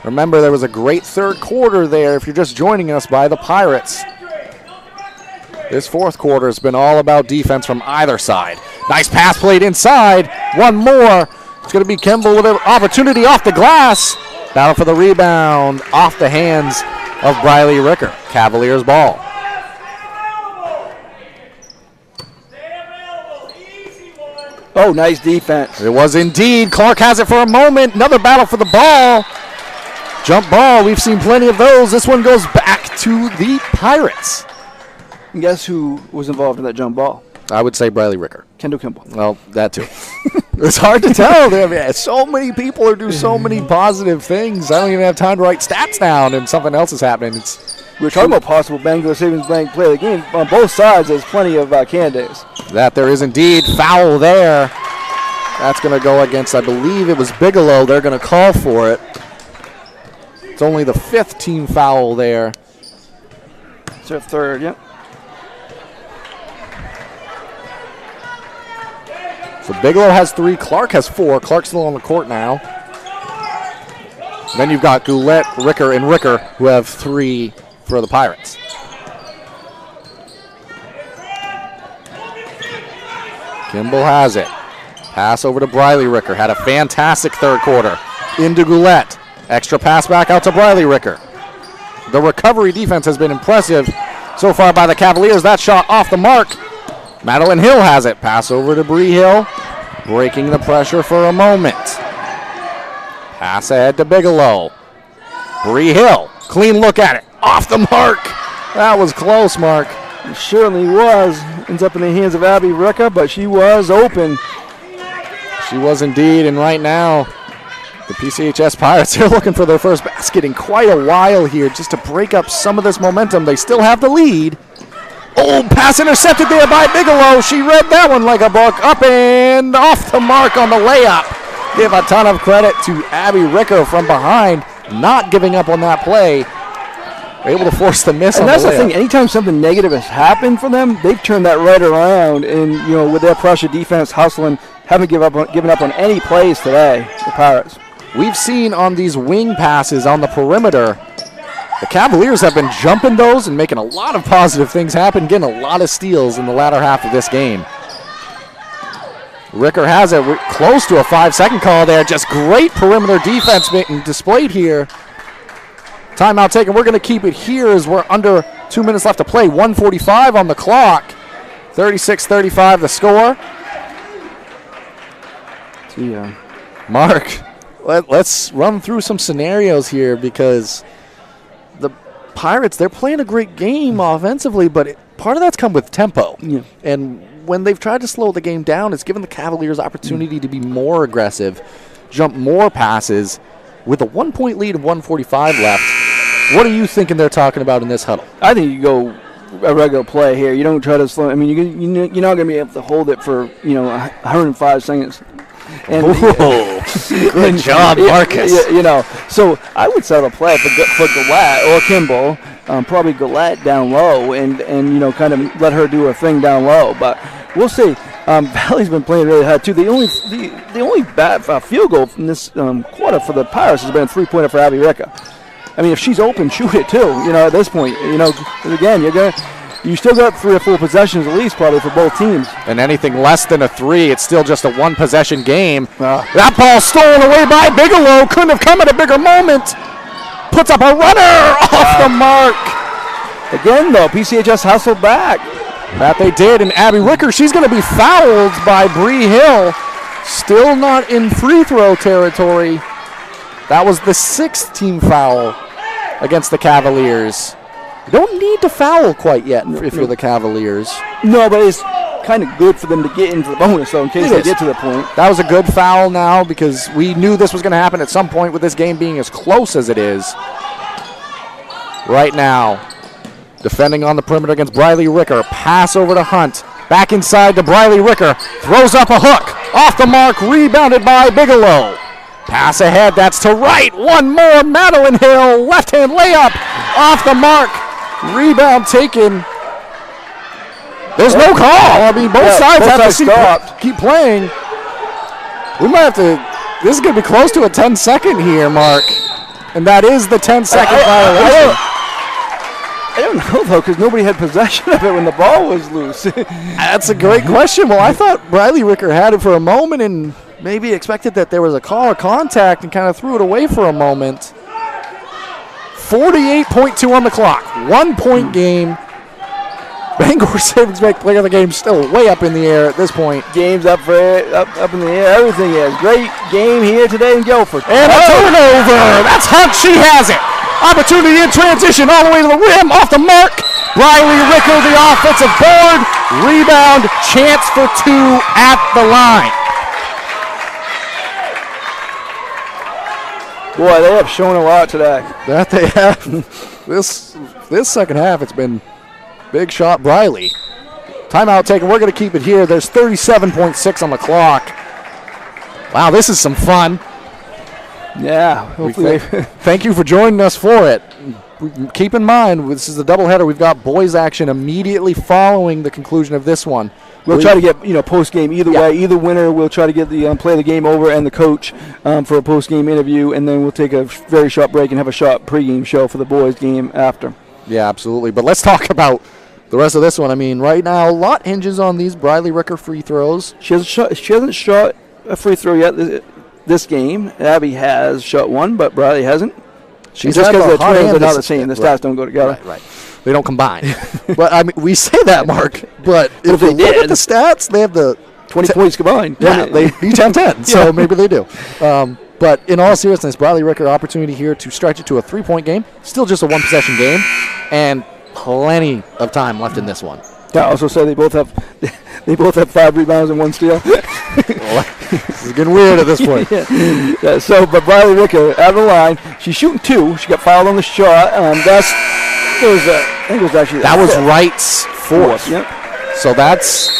Remember, there was a great third quarter there if you're just joining us by the Pirates. This fourth quarter has been all about defense from either side. Nice pass played inside. One more. It's going to be Kimball with an opportunity off the glass. Battle for the rebound off the hands of Briley Ricker. Cavaliers ball. Oh, nice defense. It was indeed. Clark has it for a moment. Another battle for the ball. Jump ball. We've seen plenty of those. This one goes back to the Pirates. And guess who was involved in that jump ball? I would say Briley Ricker. Kendall Kimball. Well, that too. It's hard to tell. I mean, so many people are doing so many positive things. I don't even have time to write stats down, and something else is happening. We're talking about possible Bangor Savings Bank play of the game. On both sides, there's plenty of candidates. That there is indeed foul there. That's going to go against, I believe it was Bigelow. They're going to call for it. It's only the 5th team foul there. It's their third, yep. So Bigelow has 3, Clark has 4. Clark's still on the court now. Then you've got Goulet, Ricker, and Ricker who have 3 for the Pirates. Kimball has it. Pass over to Briley Ricker. Had a fantastic third quarter. Into Goulet. Extra pass back out to Briley Ricker. The recovery defense has been impressive so far by the Cavaliers. That shot off the mark. Madeline Hill has it. Pass over to Bree Hill. Breaking the pressure for a moment. Pass ahead to Bigelow. Bree Hill. Clean look at it. Off the mark. That was close, Mark. It certainly was. Ends up in the hands of Abby Ricker, but she was open. She was indeed, and right now, the PCHS Pirates are looking for their first basket in quite a while here just to break up some of this momentum. They still have the lead. Oh, pass intercepted there by Bigelow. She read that one like a book. Up and off the mark on the layup. Give a ton of credit to Abby Ricker from behind, not giving up on that play. able to force the miss. And on that's the layup. thing. Anytime something negative has happened for them, they've turned that right around. And with their pressure defense, hustling, haven't given up on any plays today. The Pirates. We've seen on these wing passes on the perimeter, the Cavaliers have been jumping those and making a lot of positive things happen, getting a lot of steals in the latter half of this game. Ricker has it close to a 5-second call there. Just great perimeter defense being displayed here. Timeout taken. We're going to keep it here as we're under 2 minutes left to play. 1:45 on the clock. 36-35 the score. Yeah. Mark, let's run through some scenarios here because the Pirates, they're playing a great game offensively, but part of that's come with tempo. Yeah. And when they've tried to slow the game down, it's given the Cavaliers opportunity to be more aggressive, jump more passes. With a 1-point lead of 1:45 left, what are you thinking they're talking about in this huddle? I think you go a regular play here. You don't try to slow. I mean, you're not going to be able to hold it for 105 seconds. And, Good job, Marcus. So I would settle a play for Galat or Kimball, probably Galat down low, and kind of let her do her thing down low. But we'll see. Valley's been playing really hard too. The only bad field goal from this quarter for the Pirates has been a 3-pointer for Abby Ricker. I mean, if she's open, shoot it too. At this point, again, you still got 3 or 4 possessions at least probably for both teams. And anything less than a 3, it's still just a 1-possession game. That ball stolen away by Bigelow. Couldn't have come at a bigger moment. Puts up a runner off the mark. Again, though, PCHS hustled back. That they did, and Abby Ricker, she's going to be fouled by Bree Hill. Still not in free throw territory. That was the 6th team foul against the Cavaliers. You don't need to foul quite yet if you're the Cavaliers. No, but it's kind of good for them to get into the bonus, though, in case they get to the point. That was a good foul now because we knew this was going to happen at some point with this game being as close as it is. Right now, defending on the perimeter against Briley Ricker. Pass over to Hunt. Back inside to Briley Ricker. Throws up a hook. Off the mark. Rebounded by Bigelow. Pass ahead. That's to right. One more. Madeline Hill. Left-hand layup. Off the mark. Rebound taken. There's no call. I mean, both sides have to keep playing. We might have to. This is going to be close to a 10-second here, Mark. And that is the 10-second violation. I don't know, though, because nobody had possession of it when the ball was loose. That's a great question. Well, I thought Briley Ricker had it for a moment and maybe expected that there was a call or contact and kind of threw it away for a moment. 48.2 on the clock. 1-point game. Bangor Savings Bank player of the game still way up in the air at this point. Game's up in the air. Everything is. Great game here today in Guilford. And a turnover. That's Hunt. She has it. Opportunity in transition all the way to the rim, off the mark. Briley Ricker, the offensive board. Rebound, chance for 2 at the line. Boy, they have shown a lot today. That they have. This second half, it's been big shot Briley. Timeout taken. We're going to keep it here. There's 37.6 on the clock. Wow, this is some fun. Yeah. Hopefully. Thank you for joining us for it. Keep in mind, this is a doubleheader. We've got boys action immediately following the conclusion of this one. We'll try to get post game either way. Either winner, we'll try to get the play the game over and the coach for a post game interview, and then we'll take a very short break and have a short pregame show for the boys game after. Yeah, absolutely. But let's talk about the rest of this one. I mean, right now, a lot hinges on these Briley Ricker free throws. She hasn't shot a free throw yet this game. Abby has shot one, but Briley hasn't. She's just because the the twins are not the same. same. The stats don't go together. Right. They don't combine. But I mean, we say that, Mark. But if they look at the stats, they have the 20 points combined. Yeah, they each have 10. So maybe they do. But in all seriousness, Briley Ricker opportunity here to stretch it to a 3-point game. Still just a 1-possession game, and plenty of time left in this one. Yeah, also say they both have 5 rebounds and 1 steal. This is getting weird at this point. Yeah, but Briley Ricker out of the line. She's shooting 2. She got fouled on the shot. I think it was actually that was Wright's 4th. Yep. So that's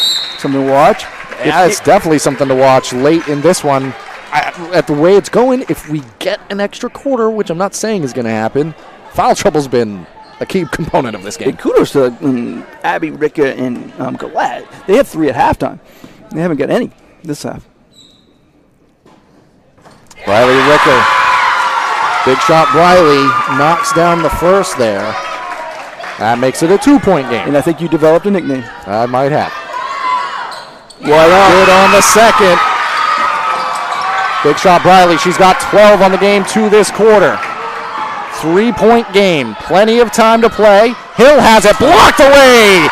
something to watch. Yeah, it's definitely something to watch late in this one. At the way it's going, if we get an extra quarter, which I'm not saying is going to happen, foul trouble's been a key component of this game. And kudos to Abby, Ricker, and Gillette. They had 3 at halftime. They haven't got any this half. Briley Ricker. Big shot Briley knocks down the first there. That makes it a 2-point game. And I think you developed a nickname. I might have. Why not? Good on the second. Big shot Briley. She's got 12 on the game to this quarter. 3-point game. Plenty of time to play. Hill has it blocked away.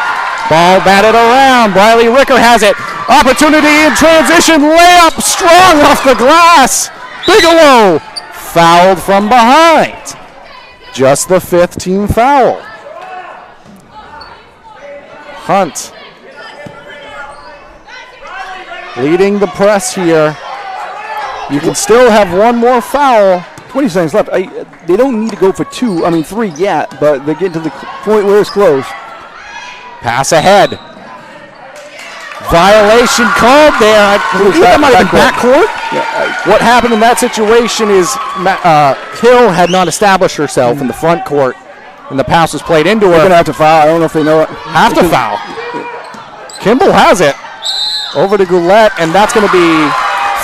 Ball batted around. Briley Ricker has it. Opportunity in transition. Layup strong off the glass. Bigelow fouled from behind. Just the 5th team foul. Hunt leading the press here. You can still have one more foul. 20 seconds left. They don't need to go for 3 yet, but they're getting to the point where it's close. Pass ahead. Violation called there. I believe that might have been backcourt. Yeah, what happened in that situation is Hill had not established herself in the front court, and the pass was played into her. They're going to have to foul. I don't know if they know it. Have to foul. Kimball has it. Over to Goulet, and that's going to be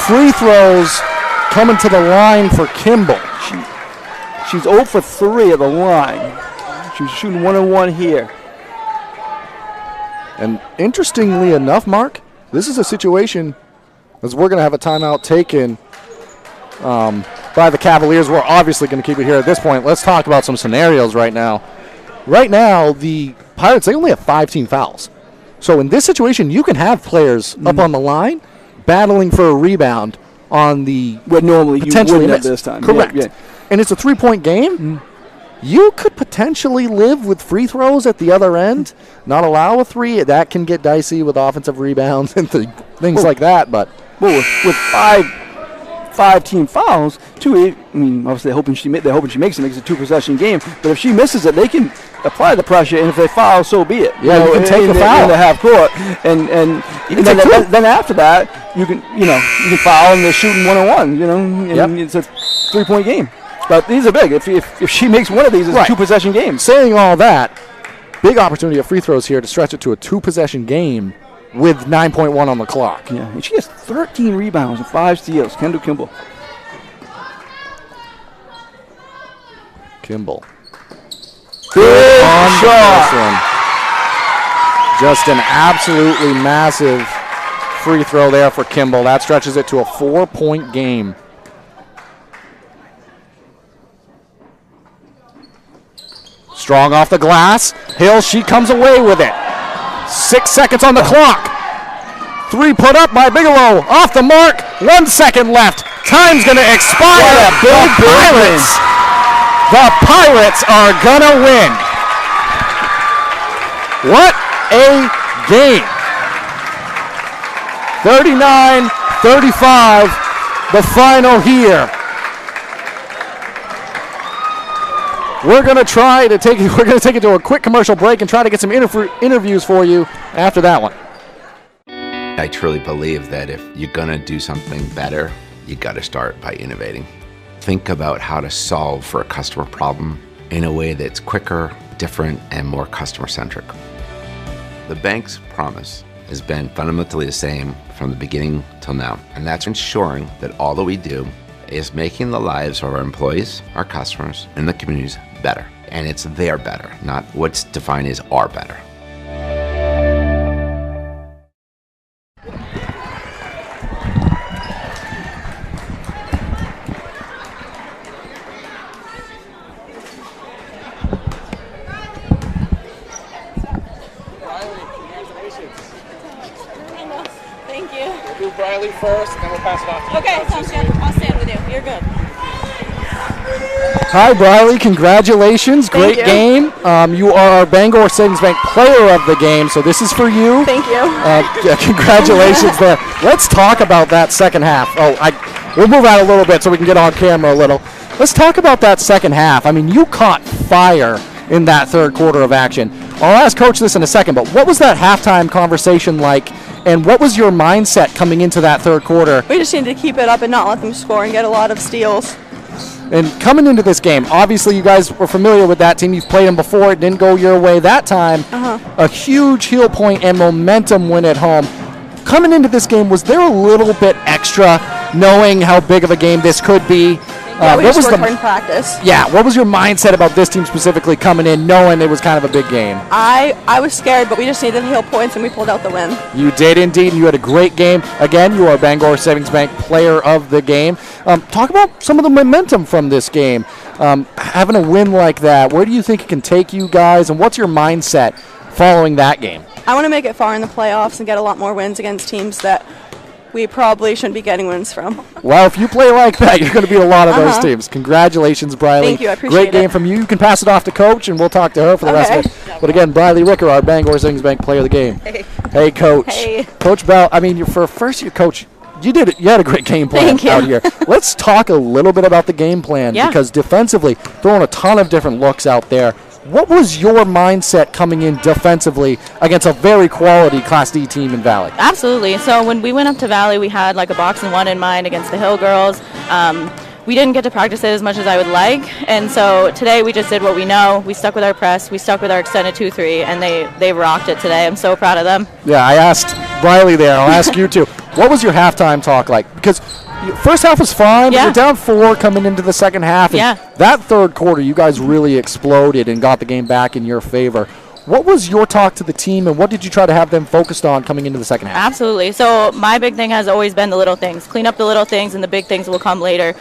free throws coming to the line for Kimball. She's 0 for 3 at the line. She's shooting 1-on-1 here. And interestingly enough, Mark, this is a situation, as we're going to have a timeout taken by the Cavaliers. We're obviously going to keep it here at this point. Let's talk about some scenarios right now. Right now, the Pirates, they only have 5 team fouls. So in this situation, you can have players up on the line battling for a rebound on the what normally potentially you wouldn't at this time. Correct. Yeah. And it's a 3-point game. You could potentially live with free throws at the other end, not allow a 3. That can get dicey with offensive rebounds and things like that. But with 5 team fouls, 2. I mean, obviously they're hoping she makes it. Makes it a 2-possession game. But if she misses it, they can apply the pressure, and if they foul, so be it. Yeah, you can take the foul in the half court, and then after that, you can foul, and they're shooting 1-on-1. And it's a 3-point game. But these are big. If she makes one of these, it's a 2-possession game. Saying all that, big opportunity of free throws here to stretch it to a 2-possession game with 9.1 on the clock. Yeah, and she has 13 rebounds and 5 steals. Kendall Kimball. Kimball. Big shot. Just an absolutely massive free throw there for Kimball. That stretches it to a 4-point game. Strong off the glass. Hill, she comes away with it. 6 seconds on the clock. 3 put up by Bigelow. Off the mark. 1 second left. Time's going to expire. The Pirates are going to win. What a game. 39-35, the final here. We're going to take it to a quick commercial break and try to get some interviews for you after that one. I truly believe that if you're going to do something better, you got to start by innovating. Think about how to solve for a customer problem in a way that's quicker, different, and more customer-centric. The bank's promise has been fundamentally the same from the beginning till now, and that's ensuring that all that we do is making the lives of our employees, our customers, and the communities better. And it's their better, not what's defined as our better. Thank you. We'll do Briley first, and then we'll pass it off to you. Okay, sounds good. I'll stand with you. You're good. Hi, Briley. Congratulations. Great game. You are our Bangor Savings Bank Player of the Game, so this is for you. Thank you. Congratulations there. Let's talk about that second half. We'll move out a little bit so we can get on camera a little. Let's talk about that second half. I mean, you caught fire in that third quarter of action. I'll ask Coach this in a second, but what was that halftime conversation like, and what was your mindset coming into that third quarter? We just need to keep it up and not let them score and get a lot of steals. And coming into this game, obviously you guys were familiar with that team. You've played them before. It didn't go your way that time. A huge heel point and momentum win at home. Coming into this game, was there a little bit extra knowing how big of a game this could be? We just worked hard in practice. Yeah, what was your mindset about this team specifically coming in, knowing it was kind of a big game? I was scared, but we just needed the heel points, and we pulled out the win. You did indeed, and you had a great game. Again, you are Bangor Savings Bank Player of the Game. Talk about some of the momentum from this game. Having a win like that, where do you think it can take you guys, and what's your mindset following that game? I want to make it far in the playoffs and get a lot more wins against teams that we probably shouldn't be getting wins from. Well, if you play like that, you're going to beat a lot of those teams. Congratulations, Briley. Thank you, I appreciate it. Great game from you. You can pass it off to Coach, and we'll talk to her for the rest of it. But again, Briley Ricker, our Bangor Savings Bank Player of the Game. Hey, Coach. Hey. Coach Bell, I mean, for a first-year coach, you did it. You had a great game plan out here. Let's talk a little bit about the game plan because defensively, throwing a ton of different looks out there. What was your mindset coming in defensively against a very quality Class D team in Valley? Absolutely. So when we went up to Valley, we had like a box and one in mind against the Hill girls. We didn't get to practice it as much as I would like, and so today we just did what we know. We stuck with our press, we stuck with our extended 2-3, and they rocked it today. I'm so proud of them. Yeah, I asked Briley there. I'll ask you too. What was your halftime talk like? Because first half was fine, but you're down 4 coming into the second half. And that third quarter, you guys really exploded and got the game back in your favor. What was your talk to the team, and what did you try to have them focused on coming into the second half? Absolutely. So my big thing has always been the little things. Clean up the little things, and the big things will come later.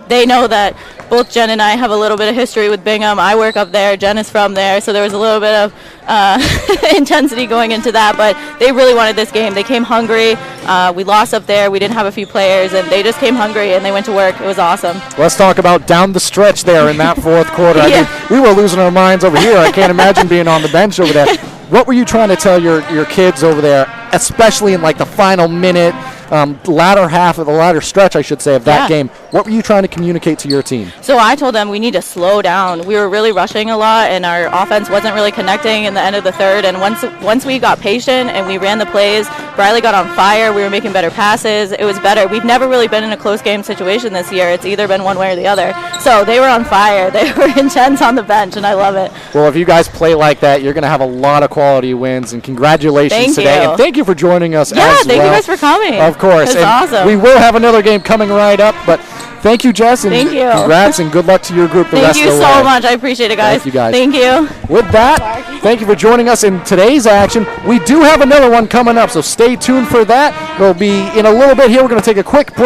They know that both Jen and I have a little bit of history with Bingham. I work up there. Jen is from there, so there was a little bit of intensity going into that, but they really wanted this game. They came hungry. We lost up there. We didn't have a few players, and they just came hungry, and they went to work. It was awesome. Let's talk about down the stretch there in that fourth quarter. I mean, we were losing our minds over here. I can't imagine being on the bench over there. What were you trying to tell your kids over there, especially in like the final minute, latter stretch, I should say, of that game? What were you trying to communicate to your team? So I told them we need to slow down. We were really rushing a lot, and our offense wasn't really connecting in the end of the third. And once we got patient and we ran the plays, Briley got on fire. We were making better passes. It was better. We've never really been in a close game situation this year. It's either been one way or the other. So they were on fire. They were intense on the bench, and I love it. Well, if you guys play like that, you're going to have a lot of quality wins, and congratulations today. And thank you for joining us as well. Yeah, thank you guys for coming. Of course. It's awesome. We will have another game coming right up, but thank you, Jess, and thank you. Congrats and good luck to your group the rest of the way. Thank you so much. I appreciate it, guys. Thank you, guys. Thank you. With that, thank you for joining us in today's action. We do have another one coming up, so stay tuned for that. It'll be in a little bit here. We're going to take a quick break.